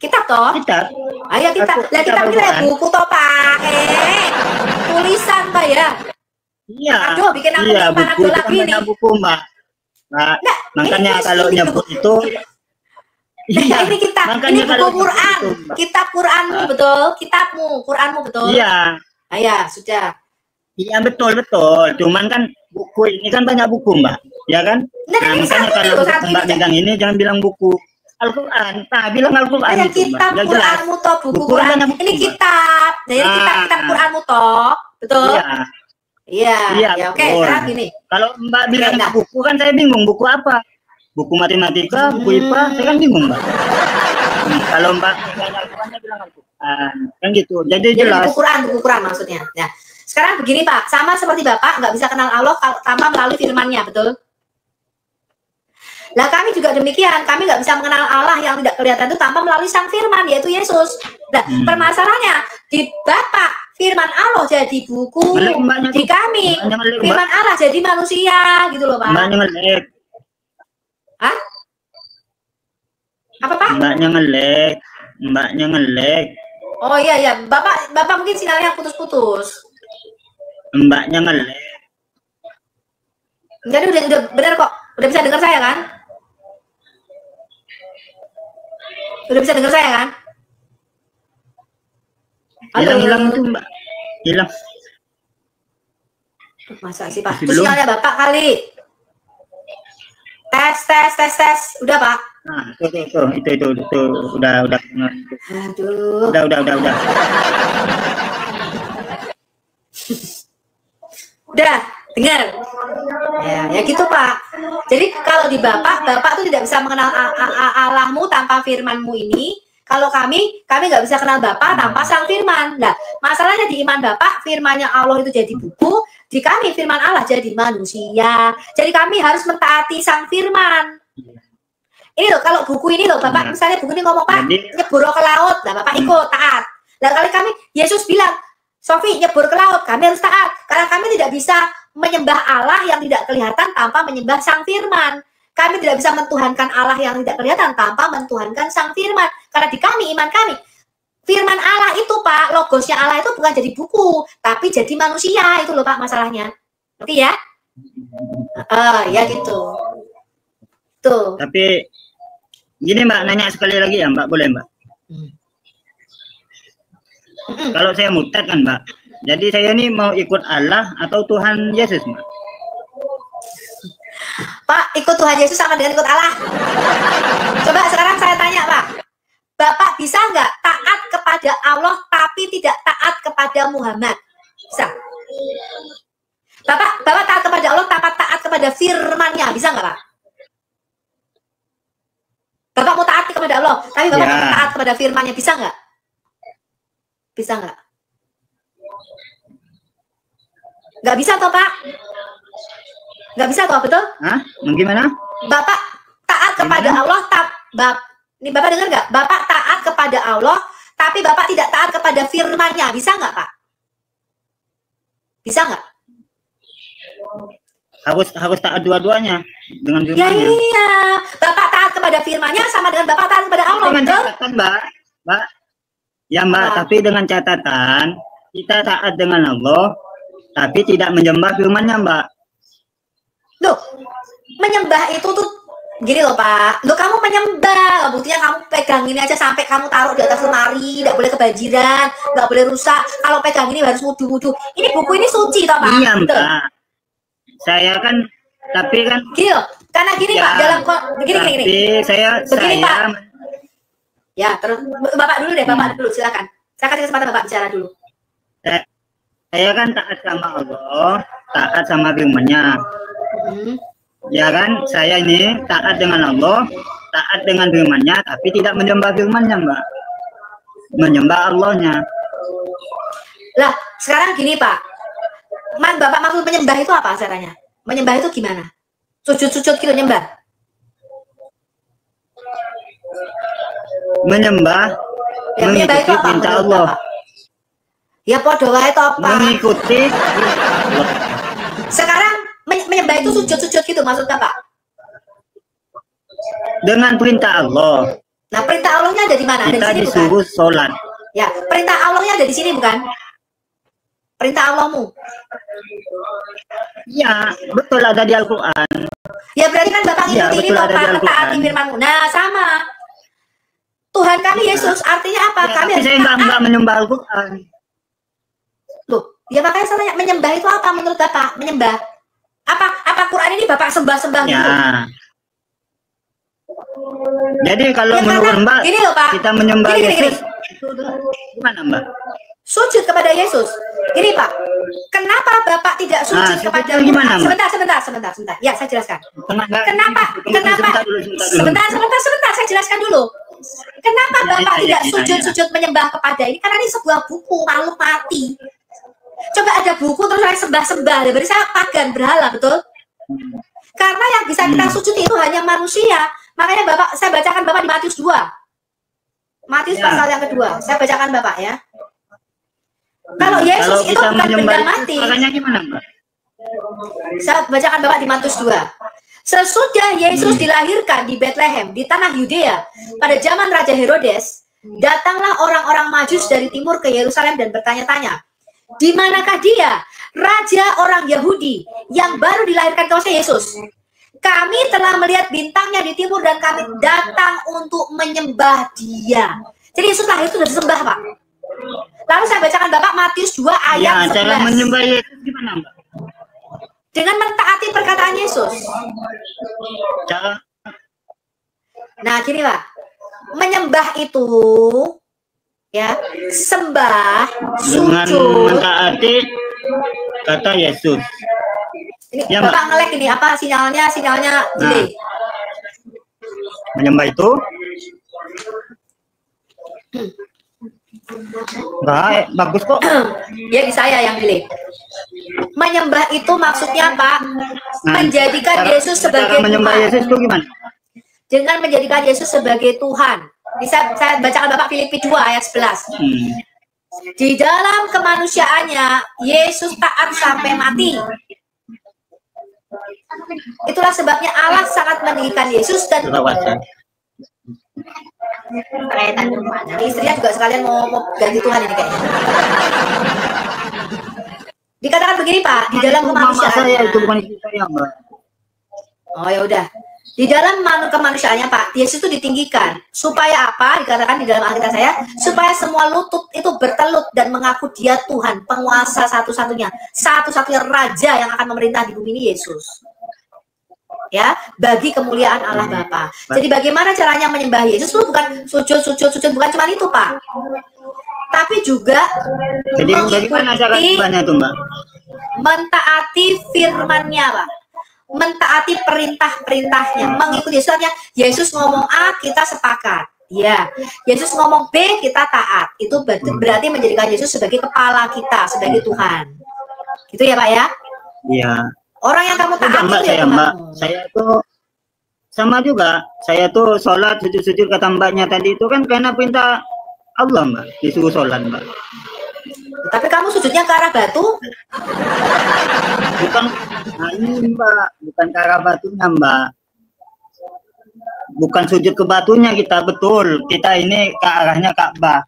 Kitab toh? Kitab. Ayo kitab. Lah kitab ini buku toh, Pak. Tulisan Pak ya. Iya. Aduh, bikin aku iya, buku itu lagi kan nih. Buku, Mbak. Nah, makanya kalau nyebut itu iya, ini kitab, ini buku Quran, kitab Quranmu betul, kitabmu, Quranmu betul. Iya. Ayah, sudah. Iya betul. Cuman kan buku ini kan banyak buku Mbak, ya kan? Nah makanya kalau Mbak pegang ini jangan bilang buku Al-Quran, bilang Al-Quran itu kitab Mbak. Quranmu toh, buku Quran. Ini kitab, jadi kitab Quranmu toh, betul? Iya, oke. Sekarang gini. Kalau Mbak bilang buku kan saya bingung, buku apa? Buku matematika, buku IPA, saya kan bingung Mbak. Kalau Mbak bilang Al-Quran, saya bilang Al-Quran, kan gitu. Jadi jelas. Buku Quran maksudnya. Ya. Sekarang begini Pak, sama seperti Bapak nggak bisa kenal Allah tanpa melalui firman-Nya, betul? Nah kami juga demikian, kami nggak bisa mengenal Allah yang tidak kelihatan itu tanpa melalui sang firman, yaitu Yesus. Nah permasalahannya, di Bapak firman Allah jadi buku, di kami firman Allah jadi manusia, gitu loh Pak. Mbaknya ngelek. Hah? Apa Pak? Mbaknya ngelek. Oh iya, Bapak mungkin sinyalnya putus-putus. Mbaknya ngelek. Jadi udah benar kok, udah bisa dengar saya kan? Udah bisa dengar saya kan? Hilang itu Mbak. Hilang. Masa sih Pak? Itu sinyalnya Bapak kali. Tes. Udah Pak? Nah, itu udah. Aduh. Udah. Udah, dengar. Ya gitu Pak. Jadi kalau di Bapak tuh tidak bisa mengenal Allahmu tanpa firmanmu ini. Kalau kami nggak bisa kenal Bapak tanpa sang firman. Nah, masalahnya di iman Bapak, firmannya Allah itu jadi buku, di kami firman Allah jadi manusia. Jadi kami harus mentaati sang firman. Ini loh, kalau buku ini loh, Bapak misalnya buku ini ngomong, Pak, nyebur ke laut. Nah, Bapak ikut, taat. Nah, kami, Yesus bilang, Sofi, nyebur ke laut, kami harus taat. Karena kami tidak bisa menyembah Allah yang tidak kelihatan tanpa menyembah sang firman. Kami tidak bisa mentuhankan Allah yang tidak kelihatan tanpa mentuhankan sang firman. Karena di kami, iman kami, firman Allah itu, Pak, logosnya Allah itu bukan jadi buku, tapi jadi manusia. Itu loh, Pak, masalahnya. Ngerti ya? Ya gitu. Tuh. Tapi gini Mbak, nanya sekali lagi ya Mbak, boleh Mbak? Kalau saya murtad kan Mbak, jadi saya ini mau ikut Allah atau Tuhan Yesus Mbak? Pak, ikut Tuhan Yesus sama dengan ikut Allah? Coba sekarang saya tanya Pak, Bapak bisa nggak taat kepada Allah tapi tidak taat kepada Muhammad? Bisa? Bapak taat kepada Allah tanpa taat kepada firman-Nya, bisa nggak Pak? Bapak mau taat kepada Allah, tapi Bapak mau taat kepada firman-Nya, bisa nggak? Bisa nggak? Nggak bisa toh Pak? Nggak bisa toh, betul? Hah? Gimana? Bapak taat kepada Allah, ini Bapak dengar nggak? Bapak taat kepada Allah, tapi Bapak tidak taat kepada firman-Nya, bisa nggak Pak? Bisa nggak? Harus taat dua-duanya dengan firman-Nya. Iya, Bapak taat kepada firman-Nya sama dengan Bapak taat kepada Allah. Dengan catatan Mbak. Ya Mbak, tapi dengan catatan kita taat dengan Allah, tapi tidak menyembah firman-Nya Mbak. Loh, menyembah itu tuh gini loh Pak. Loh, kamu menyembah, buktinya kamu pegang ini aja sampai kamu taruh di atas lemari, tidak boleh kebanjiran, nggak boleh rusak. Kalau pegang ini harus wudu-wudu. Ini buku ini suci toh Pak. Iya Mbak. Saya kan, tapi kan gini loh, karena gini ya, Pak, dalam begini. Saya Pak. Ya, terus Bapak dulu deh, Bapak dulu, silakan. Saya kasih kesempatan Bapak bicara dulu. Saya kan taat sama Allah, taat sama firman-Nya. Ya kan, saya ini taat dengan Allah, taat dengan firman-Nya, tapi tidak menyembah firman-Nya, Mbak. Menyembah Allah-Nya. Lah, sekarang gini Pak. Bapak maksud menyembah itu apa caranya? Menyembah itu gimana? Sujud-sujud gitu nyembah? Menyembah, ya, mengikuti perintah Allah. Ya podo wae to, Pak. Mengikuti. Sekarang menyembah itu sujud-sujud gitu maksudnya, Pak? Dengan perintah Allah. Nah, perintah Allahnya ada di mana? Kita ada di sini disuruh bukan? sholat. Ya, perintah Allahnya ada di sini bukan? Perintah Allahmu. Ya, betul ada di Al-Quran. Ya berarti kan Bapak ngikuti ini Bapak taati firman-Mu. Nah, sama. Tuhan kami Yesus artinya apa? Ya, kami harus saya nggak menyembah Al-Quran. Loh, ya makanya saya tanya, menyembah itu apa menurut Bapak? Menyembah. Apa Quran ini Bapak sembah-sembah ya. gitu? Jadi kalau ya, menurut Mbak, gini loh, Pak. kita menyembah Yesus, gimana Mbak? Sujud kepada Yesus. Gini Pak, kenapa Bapak tidak sujud kepada gimana, sebentar. Ya, saya jelaskan. Kenapa? Sebentar, saya jelaskan dulu. Kenapa Bapak tidak sujud-sujud menyembah kepada ini? Karena ini sebuah buku makhluk mati. Coba ada buku terus saya sembah-sembah, berarti saya pagan berhala, betul? Karena yang bisa kita sujud itu hanya manusia. Makanya Bapak, saya bacakan Bapak di Matius 2. Matius pasal yang kedua. Saya bacakan Bapak ya. Kalau Yesus itu bukan benda mati. Makanya gimana, Mbak? Saya bacakan Bapak di Matius 2. Sesudah Yesus dilahirkan di Bethlehem, di tanah Yudea, pada zaman Raja Herodes, datanglah orang-orang Majus dari timur ke Yerusalem dan bertanya-tanya, di manakah dia, raja orang Yahudi yang baru dilahirkan kawasan Yesus? Kami telah melihat bintangnya di timur dan kami datang untuk menyembah dia. Jadi Yesus lahir itu sudah disembah, Pak. Lalu saya bacakan Bapak Matius 2 ayat 11. Cara menyembah Yesus gimana, Mbak? Dengan mentaati perkataan Yesus. Cara. Nah, gini Pak. Menyembah itu ya, sembah, dengan sujud. mentaati kata Yesus. Ini Ya, Bapak ngelek ini apa sinyalnya delay. Menyembah itu baik, bagus kok. Ya di saya yang delay. Menyembah itu maksudnya Pak, menjadikan Yesus sebagai menyembah Tuhan. Yesus itu gimana? Dengan menjadikan Yesus sebagai Tuhan. Bisa saya bacakan Bapak Filipi 2 ayat 11. Di dalam kemanusiaannya Yesus taat sampai mati. Itulah sebabnya Allah sangat meninggikan Yesus dan istrinya juga sekalian mau ganti Tuhan ini kayaknya. Dikatakan begini Pak, di dalam kemanusiaannya. Itu bukan istri saya, Mbak. Oh ya udah. Di dalam kemanusiaannya Pak, Yesus itu ditinggikan. Supaya apa? Dikatakan di dalam Alkitab saya, supaya semua lutut itu bertelut dan mengaku dia Tuhan, penguasa satu-satunya raja yang akan memerintah di bumi ini, Yesus. Ya, bagi kemuliaan Allah Bapa. Jadi bagaimana caranya menyembah Yesus? Itu bukan sujud, bukan cuma itu Pak. Tapi juga jadi bagaimana cara menyembahnya tuh, Mbak? Mentaati firman-Nya, Pak. Mentaati perintah-perintahnya, mengikuti Yesusnya. Yesus ngomong A, kita sepakat. Ya, Yesus ngomong B, kita taat. Itu berarti menjadikan Yesus sebagai kepala kita, sebagai Tuhan. Gitu ya, Pak ya? Iya. Orang yang kamu taati Mbak, saya tuh sama juga. Saya tuh sholat sujud kata Mbaknya tadi itu kan karena perintah Allah, Mbak. Disuruh sholat, Mbak. Tapi kamu sujudnya ke arah batu? Bukan, nah ini Mbak, bukan ke arah batunya, Mbak. Bukan sujud ke batunya kita, betul. Kita ini ke arahnya Ka'bah.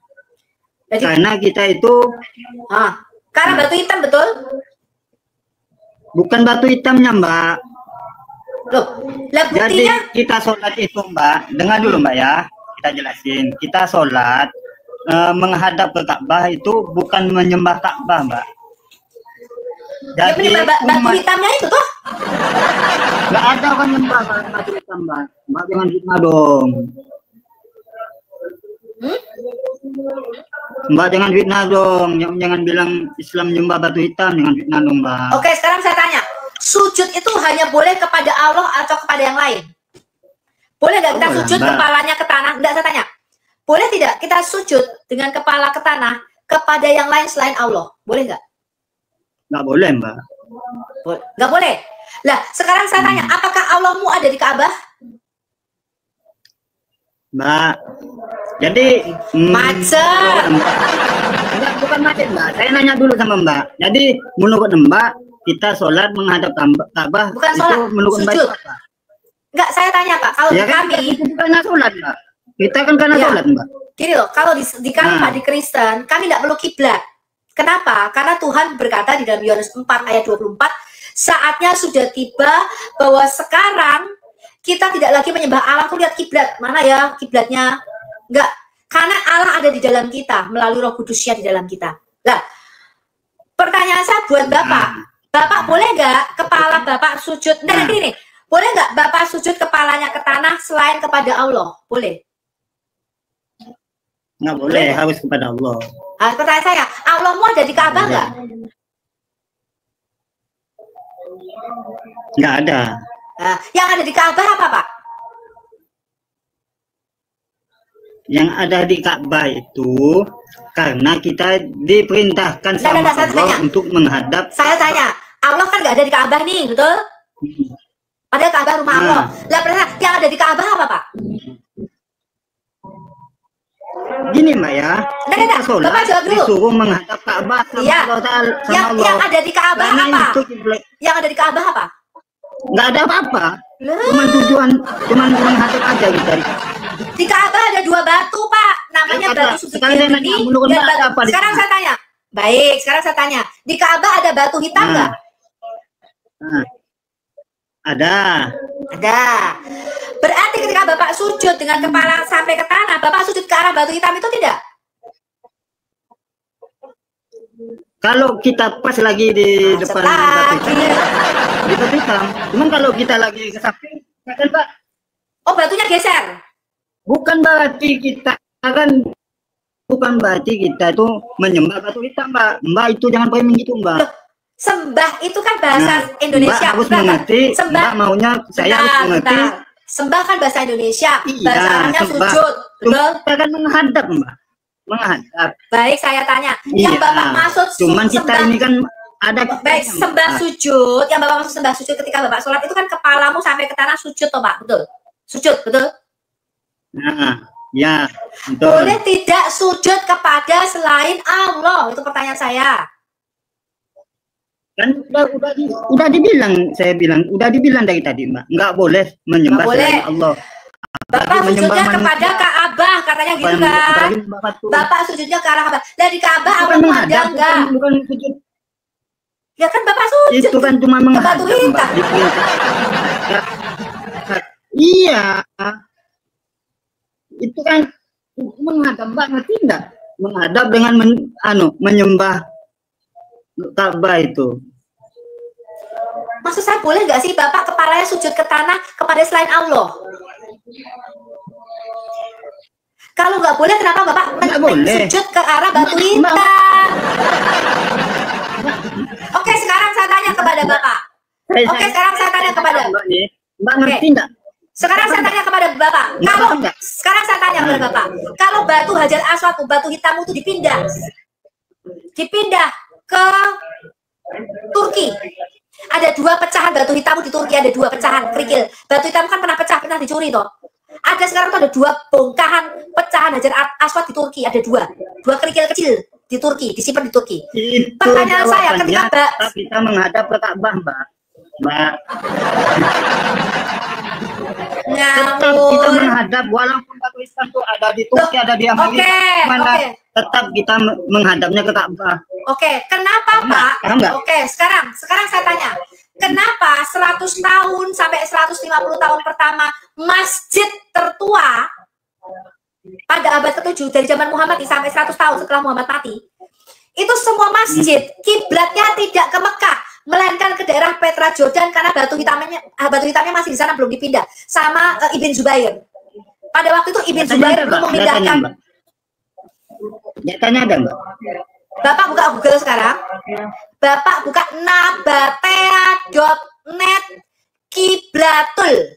Karena kita itu ke arah batu hitam, betul? Bukan batu hitamnya, Mbak. Loh, jadi kita sholat itu, Mbak. Dengar dulu, Mbak ya. Kita jelasin. Kita sholat menghadap ke Ka'bah itu bukan menyembah Ka'bah, Mbak. Jadi batu hitamnya itu tuh? Nggak ada kan nyembah batu hitam, Mbak. Mbak jangan fitnah dong. Mbak jangan fitnah dong. Jangan bilang Islam nyembah batu hitam, jangan fitnah dong, Mbak. Oke, sekarang saya tanya. Sujud itu hanya boleh kepada Allah atau kepada yang lain? Boleh nggak kita sujud kepalanya ke tanah? Enggak, saya tanya. Boleh tidak kita sujud dengan kepala ke tanah kepada yang lain selain Allah? Boleh nggak? Nggak boleh, Mbak. Nggak boleh. Lah, sekarang saya tanya, apakah Allahmu ada di Ka'bah? Mbak, jadi macet. Bukan macet, Mbak. Saya nanya dulu sama Mbak. Jadi menurut Mbak, kita sholat menghadap Ka'bah bukan sholat, itu menurut sujud. Mbak? Enggak, saya tanya Pak. Kalau ya, di kami, itu bukan sholat, Mbak. Kita kan karena sholat, Mbak. Gini loh, kalau di kami Pak, di Kristen, kami tidak perlu kiblat. Kenapa? Karena Tuhan berkata di dalam Yohanes 4 ayat 24, saatnya sudah tiba bahwa sekarang kita tidak lagi menyembah Allah tuh lihat kiblat. Mana ya kiblatnya? Enggak. Karena Allah ada di dalam kita melalui Roh Kudusnya di dalam kita. Nah, pertanyaan saya buat Bapak. Bapak boleh nggak kepala Bapak sujud? Nah, gini, boleh nggak Bapak sujud kepalanya ke tanah selain kepada Allah? Boleh? Nggak boleh, harus kepada Allah. Nah, pertanyaan saya, Allahmu ada di Ka'bah nggak? Nggak ada. Nah, yang ada di Ka'bah apa, Pak? Yang ada di Ka'bah itu karena kita diperintahkan sama Allah untuk menghadap. Saya tanya, Allah kan nggak ada di Ka'bah nih, betul? Ada Ka'bah rumah Allah. Lah yang ada di Ka'bah apa, Pak? Gini Mbak ya, kita sholat disuruh menghadap Ka'bah sama Allah Ta'ala. Yang ada di Ka'bah apa? Yang ada di Ka'bah apa? Nggak ada apa-apa. Cuman menghadap aja gitu. Di Ka'bah ada 2 batu, Pak. Namanya batu sujud ini. Sekarang saya tanya. Baik, sekarang saya tanya. Di Ka'bah ada batu hitam nggak? Ada. Berarti ketika Bapak sujud dengan kepala sampai ke tanah, Bapak sujud ke arah batu hitam itu tidak? Kalau kita pas lagi di depan batu hitam, cuman kalau kita lagi ke samping, kan Pak? Oh, batunya geser? Bukan berarti kita itu menyembah batu hitam, Mbak itu jangan pakai gitu, Mbak. Loh, sembah itu kan bahasa Indonesia. Mbak harus mengerti. Mbak maunya saya harus mengerti. Sembah kan bahasa Indonesia. Iya, bahasa Arabnya sujud. Betul? Kita kan menghadap, Mbak. Menghadap. Baik, saya tanya. Yang Bapak maksud cuman kita ini kan ada. Baik, sembah sujud. Yang Bapak maksud sembah sujud ketika Bapak sholat itu kan kepalamu sampai ke tanah sujud, toh Pak? Betul? Sujud, betul? Nah, ya, betul. Boleh tidak sujud kepada selain Allah? Itu pertanyaan saya. Kan udah dibilang, saya bilang udah dibilang dari tadi, Mbak, nggak boleh menyembah selain Allah. Bapak sujudnya kepada Ka'bah, katanya gitu kan? Bapak sujudnya ke arah Ka'bah. Dari Ka'bah Allah ada enggak? Bukan sujud. Ya kan Bapak sujud. Itu kan cuma menghadap. Iya. Itu kan menghadap, Mbak, ngerti enggak? Menghadap dengan menyembah Ka'bah itu. Maksud saya boleh nggak sih Bapak kepalanya sujud ke tanah kepada selain Allah? Kalau nggak boleh, kenapa Bapak sujud ke arah batu hitam? Oke, sekarang saya tanya kepada Bapak. Sekarang saya tanya kepada Mbak ngerti enggak? Sekarang saya tanya kepada Bapak. Sekarang saya tanya kepada Bapak. Kalau batu Hajar Aswad, batu hitam itu dipindah ke Turki. Ada 2 pecahan batu hitam di Turki, ada 2 pecahan kerikil. Batu hitam kan pernah pernah dicuri toh. Ada sekarang tuh ada 2 bongkahan pecahan Hajar Aswad di Turki, ada 2 kerikil kecil di Turki, disimpan di Turki. Pertanyaan saya, ketika kita menghadap ke Ka'bah, Mbak. Tetap kita menghadap, walaupun batu hitam itu ada di Turki, ada di Amerika, tetap kita menghadapnya ke Ka'bah. Kenapa Pak? Sekarang saya tanya, kenapa 100 tahun sampai 150 tahun pertama masjid tertua pada abad ke-7 dari zaman Muhammad sampai 100 tahun setelah Muhammad mati, itu semua masjid kiblatnya tidak ke Mekah, melainkan ke daerah Petra Jordan karena batu hitamnya masih di sana, belum dipindah sama Ibn Zubair. Pada waktu itu Ibn Zubair belum memindahkan. Datanya ada, Mbak. Bapak buka Google sekarang. Bapak buka nabatea.net kiblatul.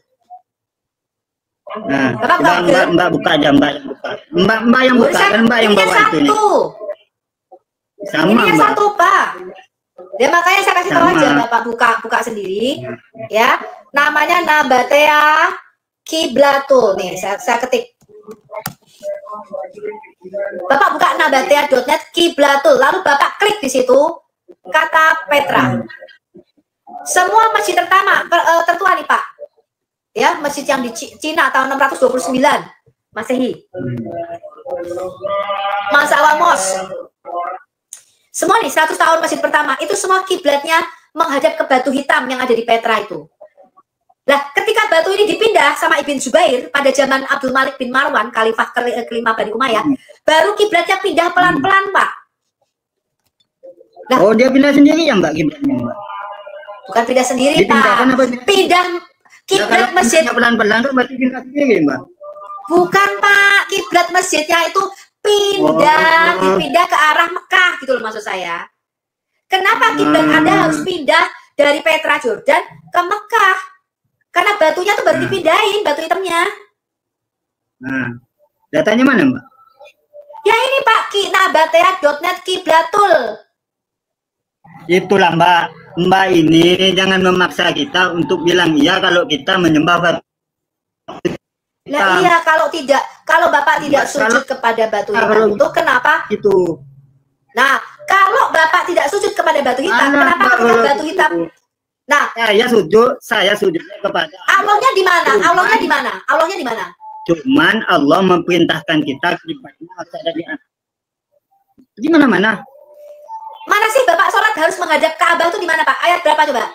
Nah, Mbak buka aja, Mbak yang buka. Mbak yang buka, kan Mbak yang bawa itu nih. Sama, ini Mbak. Satu, Pak. Ya makanya saya kasih tahu aja, Bapak buka sendiri, ya. Namanya Nabatea Kiblatul. Nih, saya ketik. Bapak buka nabatea.net Kiblatul, lalu Bapak klik di situ kata Petra. Semua masjid tertua nih, Pak. Ya, masjid yang di Cina tahun 629 Masehi. Masa Awamos. Semua nih 100 tahun masjid pertama itu semua kiblatnya menghadap ke batu hitam yang ada di Petra itu. Nah, ketika batu ini dipindah sama Ibn Zubair pada zaman Abdul Malik bin Marwan, khalifah kelima Bani Umayyah, baru kiblatnya pindah pelan-pelan, Pak. Nah, oh, dia pindah sendiri ya, Mbak, kiblatnya, Mbak? Bukan pindah sendiri, Pak. Pindah kiblat masjid pelan-pelan kan berarti pindah sendiri, Mbak. Bukan, Pak. Kiblat masjidnya itu dipindah ke arah Mekah gitu loh, maksud saya. Kenapa kiblat Anda harus pindah dari Petra Jordan ke Mekah? Karena batunya tuh baru dipindahin, batu hitamnya. Datanya mana, Mbak? Ya ini Pak, kinabatea.net Kiblatul. Itulah Mbak. Mbak ini jangan memaksa kita untuk bilang iya kalau kita menyembah batu. Nah iya, kalau Bapak tidak sujud kepada batu hitam itu kenapa? Itu. Nah, kalau Bapak tidak sujud kepada batu hitam, kenapa ketika batu hitam? Nah, saya sujud kepada Allahnya di mana? Allahnya di mana? Allahnya di mana? Cuman Allah memerintahkan kita di mana-mana. Mana sih Bapak sholat harus menghadap Ka'bah itu di mana Pak? Ayat berapa coba?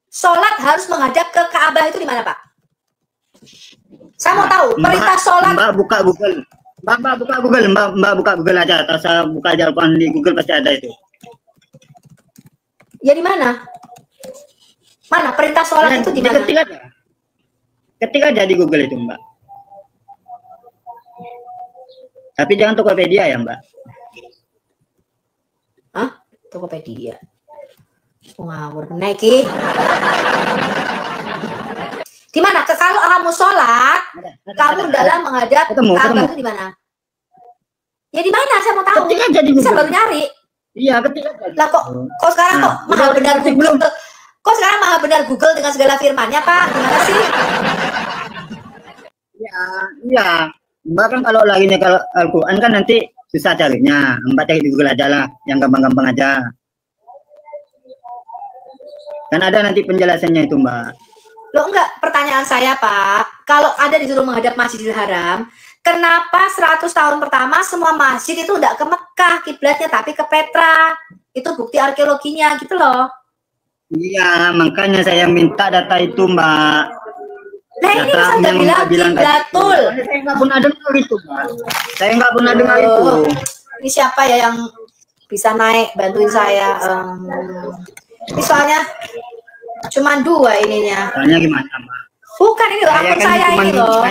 Sholat harus menghadap ke Ka'bah itu di mana Pak? Saya mau tahu perintah sholat. Mbak buka Google. Mbak buka Google. Mbak buka Google aja. Atau saya buka jawaban di Google pasti ada itu. Ya di mana? Mana perintah sholat itu di mana? Ketik aja di Google itu Mbak. Tapi jangan Tokopedia ya Mbak. Hah? Tokopedia. Ngawur naiki. Di mana? Kalau kamu sholat, kamu dalam menghadap Ka'bah itu di mana? Ya di mana? Saya mau tahu. Ketik aja di Google. Saya baru nyari. Iya, ketik aja. Lah kok sekarang kok mahal benar Google? Kok sekarang mahal benar Google dengan segala firmannya Pak? Gimana sih? Iya. Mbak kan kalau Al-Quran kan nanti susah carinya. Mbak cari di Google aja lah, yang gampang-gampang aja. Kan ada nanti penjelasannya itu Mbak. Loh enggak, pertanyaan saya Pak, kalau ada disuruh menghadap Masjidil Haram, kenapa 100 tahun pertama semua masjid itu enggak ke Mekah kiblatnya tapi ke Petra? Itu bukti arkeologinya gitu loh. Iya, makanya saya minta data itu Mbak. Nah ini saya udah bilang Kiblatul. Saya nggak pernah dengar itu Mbak. Saya nggak pernah dengar itu. Ini siapa ya yang bisa naik bantuin saya? Ini soalnya cuma 2 ininya. Soalnya gimana Mbak? Bukan ini loh, akun saya ini loh.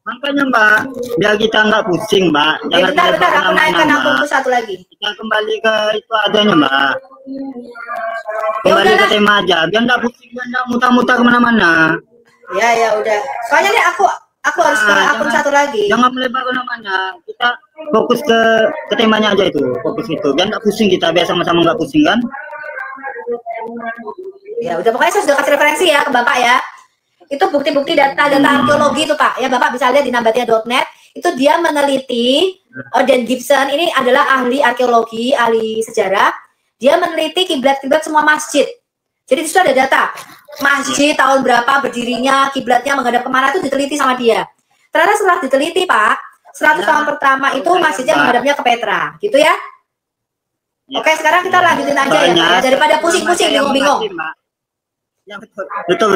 Makanya Mbak, biar kita nggak pusing Mbak. Jangan bentar, aku naikkan akunku satu lagi. Kita kembali ke itu adanya Mbak. Kembali ke tema aja, biar nggak pusing, biar nggak muter-muter kemana-mana. Ya udah. Soalnya nih aku harus ke akun satu lagi. Jangan melebar kemana-mana. Kita fokus ke temanya aja itu, fokus itu. Biar nggak pusing kita, biar sama-sama nggak pusing kan? Ya udah, pokoknya saya sudah kasih referensi ya ke Bapak ya. Itu bukti-bukti data arkeologi itu Pak. Ya Bapak bisa lihat di nabatia.net. Itu dia meneliti, Dan Gibson ini adalah ahli arkeologi, ahli sejarah. Dia meneliti kiblat-kiblat semua masjid. Jadi di situ ada data. Masjid tahun berapa berdirinya, kiblatnya menghadap kemana itu diteliti sama dia. Ternyata setelah diteliti Pak, 100 tahun pertama itu masjidnya menghadapnya ke Petra. Gitu ya? Oke, sekarang kita lanjutin aja ya Pak. Daripada pusing-pusing, bingung-bingung. Betul.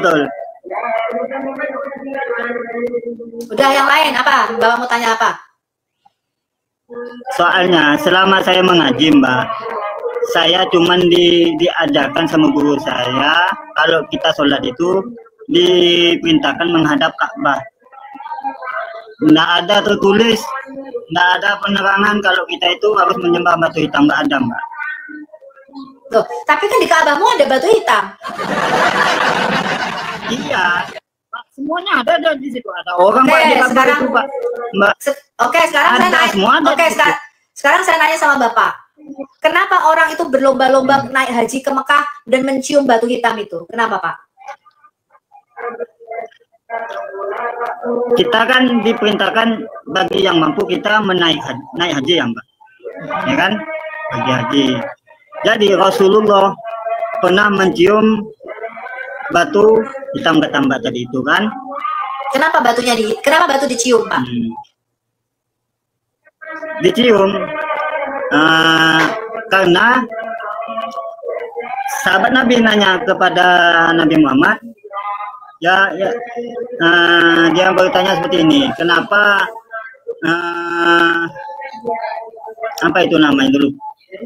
Udah, yang lain apa? Bapak mau tanya apa? Soalnya selama saya mengaji Mbak, saya cuman diajarkan sama guru saya kalau kita sholat itu diperintahkan menghadap Ka'bah. Nggak ada tertulis, nggak ada penerangan kalau kita itu harus menyembah batu hitam, nggak ada Mbak. Loh, tapi kan di Ka'bahmu ada batu hitam. Iya, Pak, semuanya ada di situ. Ada orang Pak di Ka'bah itu Pak. Mbak. Oke, sekarang saya nanya. Oke, sekarang saya nanya sama Bapak. Kenapa orang itu berlomba-lomba naik haji ke Mekah dan mencium batu hitam itu? Kenapa Pak? Kita kan diperintahkan bagi yang mampu kita naik haji ya Mbak. Ya kan? Bagi haji. Jadi Rasulullah pernah mencium batu hitam kata Mbak tadi itu kan? Kenapa kenapa batu dicium Pak? Dicium karena sahabat Nabi nanya kepada Nabi Muhammad, dia bertanya seperti ini, kenapa apa itu namanya dulu?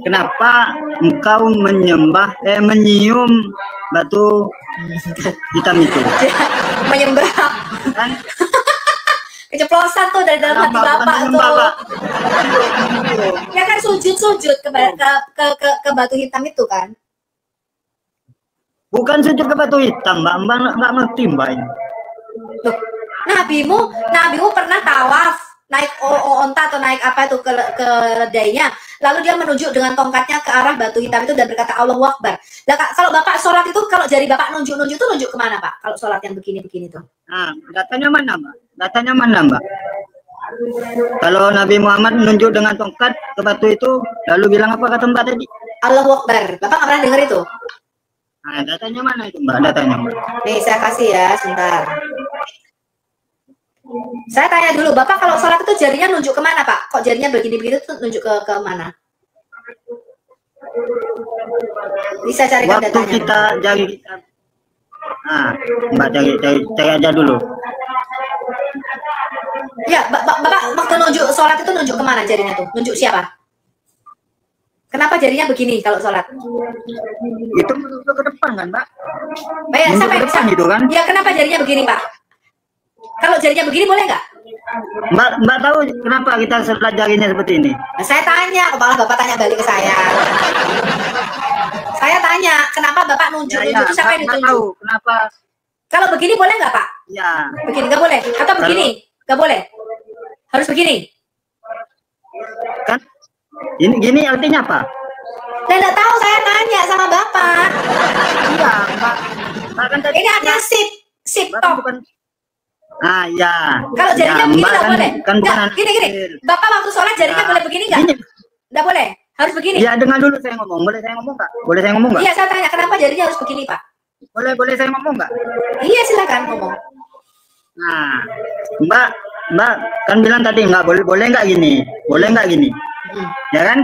Kenapa engkau menyium batu hitam itu? Menyembah. Kan? Keceplosan tuh dari dalam hati Bapak tuh. Ya kan sujud ke batu hitam itu kan? Bukan sujud ke batu hitam, Mbak ngerti Mbak ini. Loh, Nabimu pernah tawaf naik onta atau naik apa itu ke ledainya, lalu dia menunjuk dengan tongkatnya ke arah batu hitam itu dan berkata Allahu Akbar. Nah, kalau Bapak sholat itu, kalau jari Bapak nunjuk itu nunjuk kemana Pak? Kalau sholat yang begini-begini tuh? Nah, datanya mana Mbak? Datanya mana Mbak? Kalau Nabi Muhammad menunjuk dengan tongkat ke batu itu, lalu bilang apa kata Mbak tadi? Allahu Akbar. Bapak nggak pernah dengar itu? Nah, datanya mana itu Mbak? Datanya Mbak. Nih saya kasih ya, sebentar. Saya tanya dulu, Bapak kalau sholat itu jarinya nunjuk kemana Pak? Kok jarinya begini-begini tuh nunjuk ke mana? Bisa carikan waktu datanya. Kita jari kita. Nah, Mbak cari aja dulu. Ya, Bapak waktu nunjuk sholat itu nunjuk kemana jarinya tuh? Nunjuk siapa? Kenapa jarinya begini kalau sholat? Itu menunjuk ke depan kan Mbak? Ya, sampai depan itu kan? Ya, kenapa jarinya begini Pak? Kalau jarinya begini boleh nggak? Mbak tahu kenapa kita sholat jarinya seperti ini? Nah, saya tanya, malah Bapak tanya balik ke saya. Saya tanya, kenapa Bapak nunjuk itu siapa yang ditunjuk? Tahu kenapa? Kalau begini boleh nggak Pak? Ya. Begini nggak boleh? Atau begini nggak boleh? Harus begini? Kan? Ini gini artinya apa? Saya nggak tahu, saya tanya sama Bapak. Iya, Mbak. Kan tadi ini artinya sip top. Bukan. Ah ya. Kalau jarinya begini nggak boleh. Kan nggak, gini. Bapak waktu sholat jarinya boleh begini nggak? Nggak boleh. Harus begini. Iya, dengar dulu saya ngomong. Boleh saya ngomong nggak? Boleh saya ngomong nggak? Iya, saya tanya kenapa jarinya harus begini Pak? Boleh saya ngomong nggak? Iya, silakan ngomong. Nah, Mbak kan bilang tadi nggak boleh nggak gini? Boleh nggak gini? Ya kan?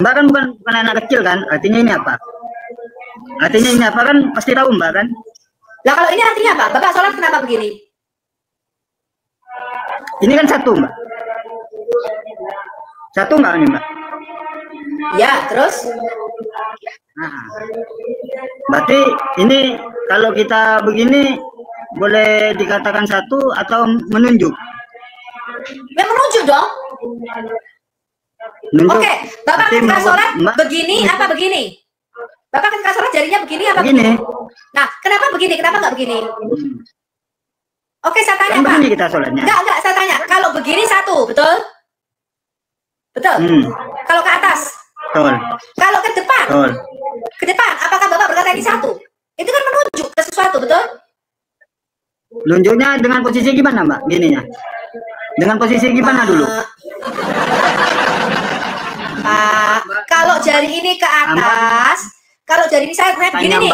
Mbak kan bukan anak kecil kan? Artinya ini apa? Artinya ini apa kan? Pasti tahu Mbak kan? Lah kalau ini artinya apa? Bapak sholat kenapa begini? Ini kan satu Mbak. Satu nggak ini Mbak? Ya, terus? Nah, berarti ini kalau kita begini boleh dikatakan satu atau menunjuk? Ya menunjuk dong. Oke, Bapak ketika sholat begini apa begini? Bapak ketika sholat jarinya begini apa begini? Nah, kenapa begini? Kenapa nggak begini? Oke, saya tanya Pak. Begini kita sholatnya. Enggak, saya tanya. Kalau begini satu, betul? Betul. Kalau ke atas? Betul. Kalau ke depan? Betul. Ke depan, apakah Bapak berkata ini satu? Itu kan menunjuk ke sesuatu, betul? Nunjuknya dengan posisi gimana Mbak? Gininya. Dengan posisi gimana dulu? Pak, kalau jari ini ke atas, kalau jari ini saya begini nih.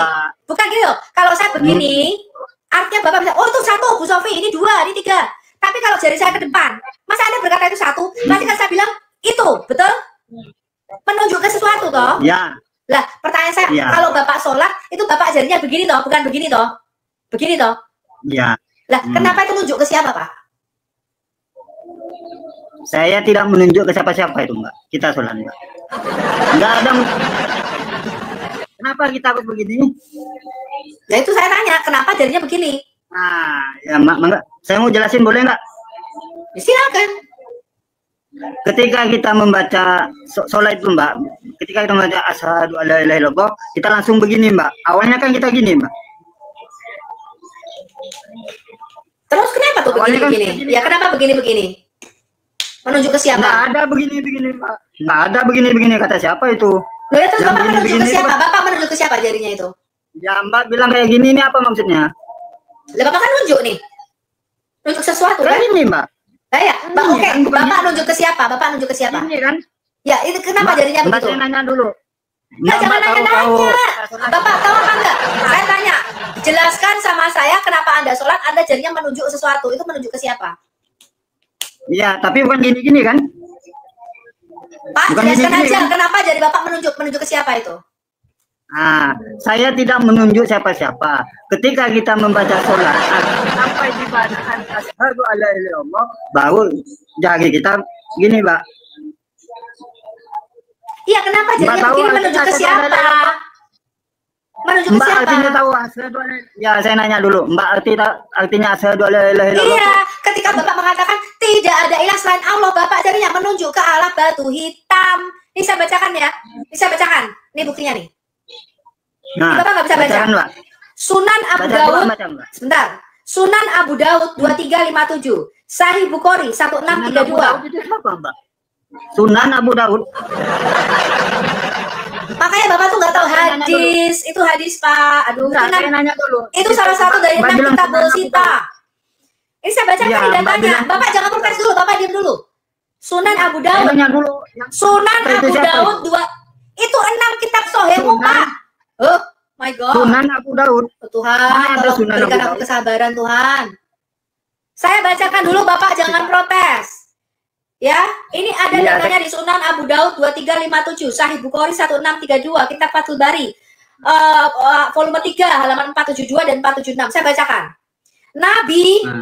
Bukan gitu loh. Kalau saya begini, artinya Bapak bisa, oh itu satu, Bu Sofi, ini dua, ini tiga. Tapi kalau jari saya ke depan, masa Anda berkata itu satu? Berarti kan saya bilang itu, betul? Menunjuk ke sesuatu toh? Ya. Lah, pertanyaan saya, kalau Bapak sholat, itu Bapak jarinya begini toh, bukan begini toh? Begini toh? Ya. Lah, kenapa itu nunjuk ke siapa, Pak? Saya tidak menunjuk ke siapa-siapa itu, Mbak. Kita sholat, Mbak. Enggak ada. Kenapa kita harus begini? Ya itu saya tanya, kenapa jadinya begini? Nah, ya Mbak, saya mau jelasin boleh nggak? Silakan. Ketika kita membaca sholat itu Mbak, ketika kita membaca asyhadu alla ilaha illallah, kita langsung begini Mbak. Awalnya kan kita gini Mbak. Terus kenapa tuh begini-begini? Ya kenapa begini-begini? Menunjuk ke siapa? Nggak ada begini-begini Mbak. Nggak ada begini-begini kata siapa itu? Loh ya, terus Bapak menunjuk ke siapa? Bapak menunjuk ke siapa jarinya itu? Ya Mbak bilang kayak gini, ini apa maksudnya? Lah Bapak kan nunjuk nih. Nunjuk sesuatu kan? Ini Mbak. Nah ya, oke. Bapak nunjuk ke siapa? Bapak nunjuk ke siapa? Ini kan? Ya, itu kenapa jadinya begitu? Saya nanya dulu. Nah, jangan nanya-nanya. Bapak tahu apa enggak? Saya tanya, jelaskan sama saya kenapa Anda sholat, Anda jadinya menunjuk sesuatu. Itu menunjuk ke siapa? Iya, tapi bukan gini-gini kan? Pak, bukan jelaskan gini, aja kan? Kenapa jadi Bapak menunjuk ke siapa itu? Nah, saya tidak menunjuk siapa-siapa. Ketika kita membaca sholat, sampai di bacaan asyhadu alla ilaha illallah, baru jari kita gini, Mbak. Iya, kenapa jadinya begini menunjuk ke siapa? Menunjuk ke siapa? Artinya tahu asyhadu alla, ya saya nanya dulu, Mbak artinya asyhadu alla ilaha illallah. Iya, ketika Bapak mengatakan tidak ada ilah selain Allah, Bapak jadinya menunjuk ke arah batu hitam. Ini saya bacakan ya. Ini saya bacakan. Ini buktinya nih. Nah, Bapak nggak bisa baca. Mbak. Sunan Abu Dawud. Sebentar. Sunan Abu Daud 2357, Sahih Bukhari 1632. Itu apa, Mbak? Sunan Abu Daud. Makanya Bapak tuh nggak tahu hadis, itu hadis Pak. Aduh, Enggak, saya nanya dulu. Itu salah satu dari 6 kitab Sita. Ini saya bacakan Ya, di datanya. bilang, Bapak jangan protes dulu, Bapak diam dulu. Sunan Abu saya Daud. nanya dulu. Sunan Abu Daud 2. Itu 6 kitab Sahihmu, Pak. Oh my God. Sunan Abu Daud. Tuhan, Mana ada tolong Sunan berikan Abu aku Daud? kesabaran Tuhan. Saya bacakan dulu, Bapak jangan protes. Ya, ini ada Iya, datanya di Sunan Abu Daud 2357, Sahih Bukhari 1632, Kitab Fathul Bari, volume 3, halaman 472 dan 476. Saya bacakan.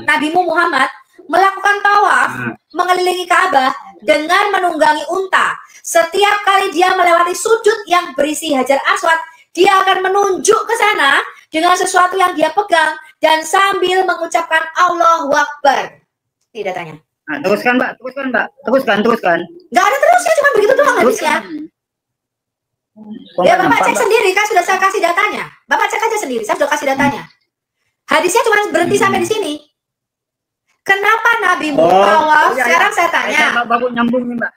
Nabimu Muhammad melakukan tawaf mengelilingi Ka'bah dengan menunggangi unta. Setiap kali dia melewati sujud yang berisi Hajar Aswad, dia akan menunjuk ke sana dengan sesuatu yang dia pegang dan sambil mengucapkan Allahu Akbar. Ini datanya. Nah, teruskan, Mbak. Teruskan. Nggak ada terusnya, cuma begitu doang hadisnya. Ya Bapak cek sendiri, kan sudah saya kasih datanya. Bapak cek aja sendiri, saya sudah kasih datanya. Hadisnya cuma berhenti sampai di sini. Kenapa Nabi tawaf? Sekarang saya tanya. Saya baru nyambung nih, Mbak.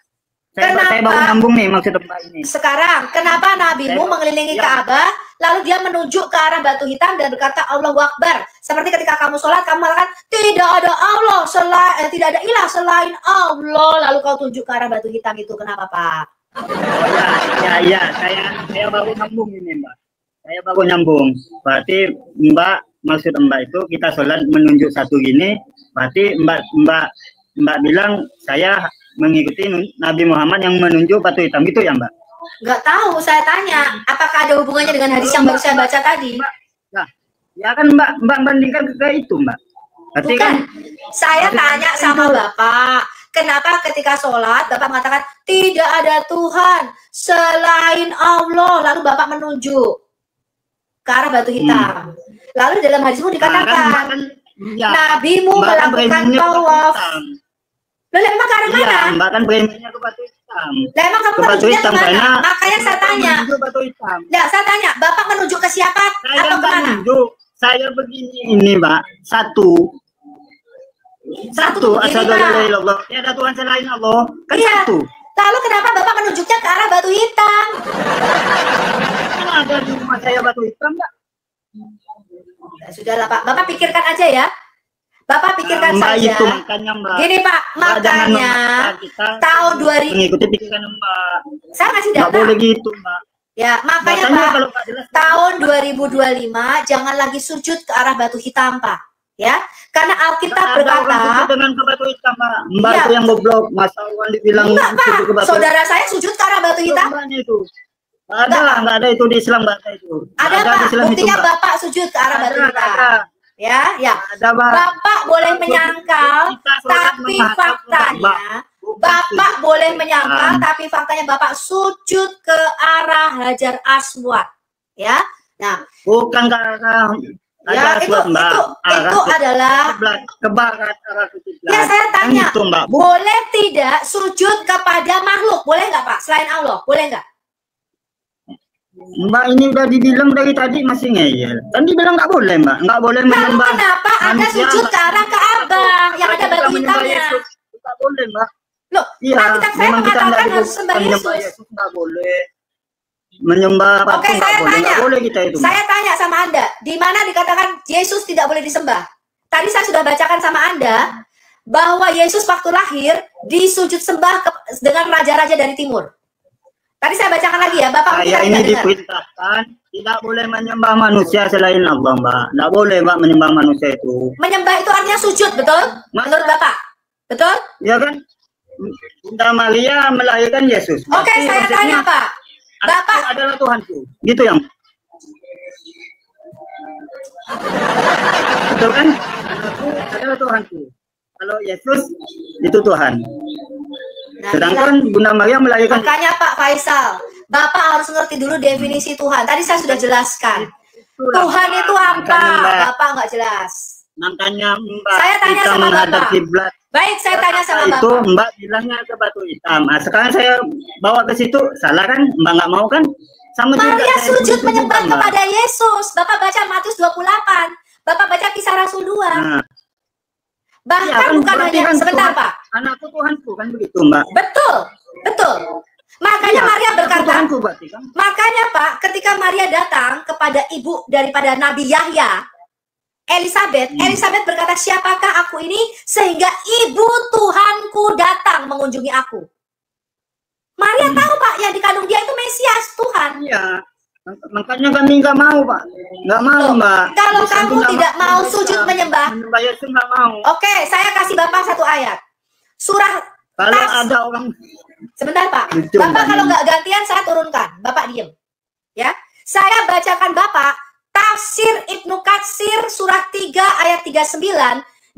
Saya baru nyambung nih maksud Mbak ini. Sekarang, kenapa Nabimu mengelilingi Ka'bah, lalu dia menunjuk ke arah batu hitam dan berkata Allahu Akbar. Seperti ketika kamu sholat, kamu mengatakan tidak ada Allah tidak ada ilah selain Allah. Lalu kau tunjuk ke arah batu hitam itu. Kenapa, Pak? Ya, saya baru nyambung ini, Mbak. Saya baru nyambung. Berarti maksud Mbak itu kita sholat menunjuk satu gini. Berarti Mbak bilang saya mengikuti Nabi Muhammad yang menunjuk batu hitam gitu ya, Mbak? Nggak tahu, saya tanya. Apakah ada hubungannya dengan hadis yang baru saya baca tadi? Nah, ya kan Mbak bandingkan ke itu, Mbak. Berarti bukan. Kan, saya tanya sama Bapak, kenapa ketika sholat Bapak mengatakan tidak ada Tuhan selain Allah, lalu Bapak menunjuk ke arah batu hitam. Lalu dalam hadismu dikatakan Nabimu melakukan tawaf. Loh, emang ke arah mana? Iya, Mbak kan berimanya ke batu hitam. Lah emang kamu menunjuknya ke mana? Makanya saya tanya. Nah, saya tanya, Bapak menunjuk ke siapa Saya atau ke mana? Saya begini ini, Mbak. Satu asyhadu an la ilaha illallah. Tiada Tuhan selain Allah. Kan iya. satu. Lalu kenapa Bapak menunjuknya ke arah batu hitam? Kan ada di rumah saya batu hitam, Mbak. Ya, sudahlah Pak, Bapak pikirkan aja ya. Bapak pikirkan Mbak saja. Itu makanya, Mbak. Gini Pak, makanya tahun 2000 mengikuti pikiran Mbak. Saya ngasih data. Nggak boleh gitu, Mbak. Ya, makanya Pak, tahun 2025 jangan lagi sujud ke arah batu hitam, Pak. Ya, karena Alkitab berkata dengan ke batu hitam, Mbak. Mbak itu yang goblok, Mas Awan dibilang enggak, Pak. Saudara saya sujud ke arah batu hitam. Itu. Enggak ada itu di Islam, Mbak itu. Ada, Pak. Buktinya Bapak sujud ke arah batu hitam. Ya. Ada, Bapak boleh menyangkal, tapi faktanya Bapak boleh menyangkal, tapi faktanya Bapak sujud ke arah Hajar Aswad. Ya. Nah, bukan ke arah ya, itu adalah ke barat arah kiblat. Ya, saya tanya, itu, Mbak. boleh tidak sujud kepada makhluk? Boleh nggak, Pak? Selain Allah, boleh nggak? Mbak ini udah dibilang dari tadi masih ngeyel. Kan dibilang nggak boleh, Mbak. Nggak boleh menyembah. Lalu kenapa Anda sujud ke arah Ka'bah yang ada batu hitamnya? Nggak boleh, Mbak. Loh, iya, Alkitab saya mengatakan harus sembah Yesus. Nggak boleh. Menyembah Oke, saya tanya. Nggak boleh kita itu. Saya tanya sama Anda, di mana dikatakan Yesus tidak boleh disembah? Tadi saya sudah bacakan sama Anda bahwa Yesus waktu lahir disujud sembah dengan raja-raja dari timur. Tadi saya bacakan lagi ya, Bapak. Saya ini diperintahkan tidak boleh menyembah manusia selain Allah, Mbak. Tidak boleh, Mbak, menyembah manusia itu. Menyembah itu artinya sujud, betul? Menurut Bapak, betul? Ya kan, Bunda Maria melahirkan Yesus. Oke, saya tanya, Pak. Bapak adalah Tuhanku, gitu yang. Betul kan? Aku adalah Tuhanku. Kalau Yesus itu Tuhan. Nah, sedangkan Bunda Maria melahirkan. Makanya Pak Faisal, Bapak harus ngerti dulu definisi Tuhan. Tadi saya sudah jelaskan. Tuhan itu apa? Bapak nggak jelas. Makanya Mbak, saya tanya kita sama menghadap Bapak. kiblat. Baik, saya tanya sama Bapak. Itu Mbak bilangnya ke batu hitam. Nah, sekarang saya bawa ke situ, salah kan? Mbak nggak mau kan? Sama Maria juga sujud menyembah kepada Yesus. Bapak baca Matius 28. Bapak baca Kisah Rasul 2. Nah, Bahkan ya, kan, bukan hanya, kan sebentar Tuhan, Pak. Anakku Tuhanku, kan begitu Mbak. Betul, betul. Makanya Ya, Maria berkata, Tuhanku, berarti, kan? makanya Pak, ketika Maria datang kepada ibu daripada Nabi Yahya, Elizabeth berkata, siapakah aku ini sehingga ibu Tuhanku datang mengunjungi aku. Maria tahu Pak, yang dikandung dia itu Mesias, Tuhan. Iya, makanya kami nggak mau Pak, nggak mau Mbak. Kalau kamu tidak mau sujud menyembah, Yesus nggak mau. Oke, saya kasih Bapak satu ayat. Surah Kalau ada orang, sebentar Pak, Bapak kalau nggak gantian saya turunkan, Bapak diem. Ya, saya bacakan Bapak Tafsir Ibnu Katsir surah 3 ayat 39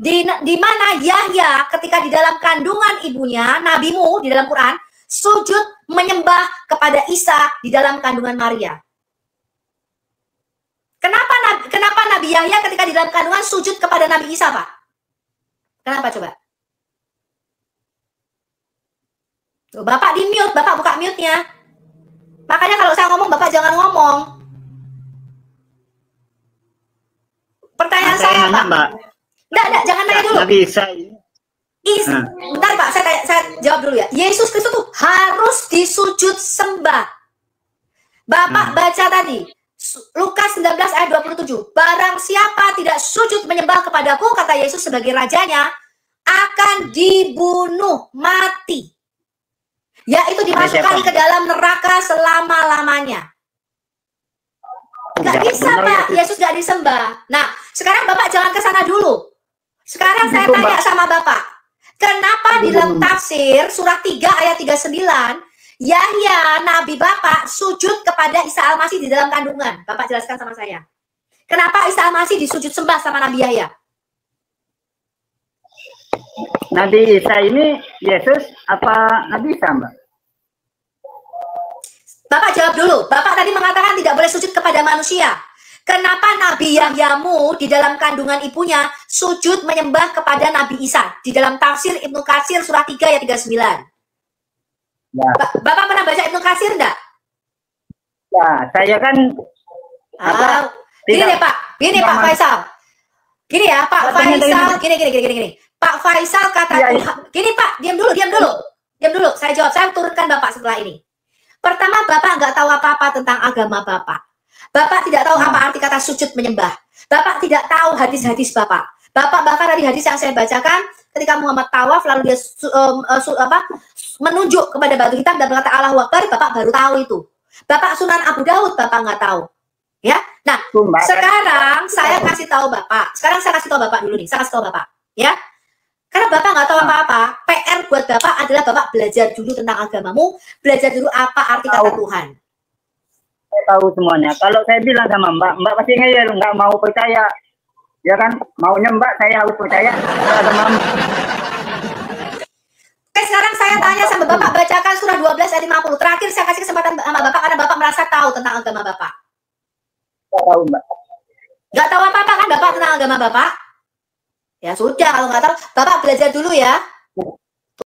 di mana Yahya ketika di dalam kandungan ibunya, nabimu di dalam Quran, sujud menyembah kepada Isa di dalam kandungan Maria. Kenapa Nabi Yahya ketika di dalam kandungan sujud kepada Nabi Isa, Pak? Kenapa coba? Tuh, Bapak di mute, Bapak buka mute-nya. Makanya kalau saya ngomong, Bapak jangan ngomong. Pertanyaan saya, Pak. Mbak. Enggak, jangan nanya dulu. Nabi Isa ini. Bentar, Pak, saya jawab dulu ya. Yesus Kristus tuh harus disujud sembah. Bapak baca tadi, Lukas 19 ayat 27. Barang siapa tidak sujud menyembah kepadaku, kata Yesus sebagai rajanya, akan dibunuh mati. Yaitu dimasukkan ke dalam neraka selama-lamanya. Gak bisa Pak, Yesus gak disembah. Nah, sekarang Bapak jangan ke sana dulu. Sekarang saya tanya sama Bapak, kenapa di dalam tafsir surah 3 ayat 39 Yahya, Nabi Bapak, sujud kepada Isa Al-Masih di dalam kandungan? Bapak jelaskan sama saya. Kenapa Isa Al-Masih disujud sembah sama Nabi Yahya? Nabi Isa ini Yesus apa Nabi Isa, Mbak? Bapak jawab dulu. Bapak tadi mengatakan tidak boleh sujud kepada manusia. Kenapa Nabi Yahyamu di dalam kandungan ibunya sujud menyembah kepada Nabi Isa? Di dalam tafsir Ibnu Katsir surah 3 ayat 39. Ya. Bapak pernah baca Ibnu Katsir enggak? Ya, saya kan gini deh Pak. Gini Pak Faisal. Gini ya Pak Faisal. Gini. Pak Faisal kata Tuhan. Gini Pak, diam dulu. Saya jawab, saya turunkan Bapak setelah ini. Pertama, Bapak nggak tahu apa-apa tentang agama Bapak. Bapak tidak tahu apa arti kata sujud menyembah. Bapak tidak tahu hadis-hadis Bapak. Bapak bahkan dari hadis yang saya bacakan, ketika Muhammad tawaf, lalu dia menunjuk kepada batu hitam dan berkata Allahu Akbar, Bapak baru tahu itu. Bapak Sunan Abu Daud, Bapak nggak tahu. Ya, nah sekarang saya kasih tahu Bapak. Dulu nih, saya kasih tahu Bapak. Ya, karena Bapak nggak tahu apa-apa, PR buat Bapak adalah Bapak belajar dulu tentang agamamu, belajar dulu apa arti kata Tuhan. Saya tahu semuanya. Kalau saya bilang sama Mbak pasti ngeyel, nggak mau percaya. Ya kan, maunya Mbak saya harus percaya sama Mbak. Oke, sekarang saya tanya sama Bapak, bacakan surah 12 ayat 50. Terakhir saya kasih kesempatan sama Bapak karena Bapak merasa tahu tentang agama Bapak. Nggak tahu Mbak. Nggak tahu apa-apa kan Bapak tentang agama Bapak? Ya sudah, kalau nggak tahu, Bapak belajar dulu ya.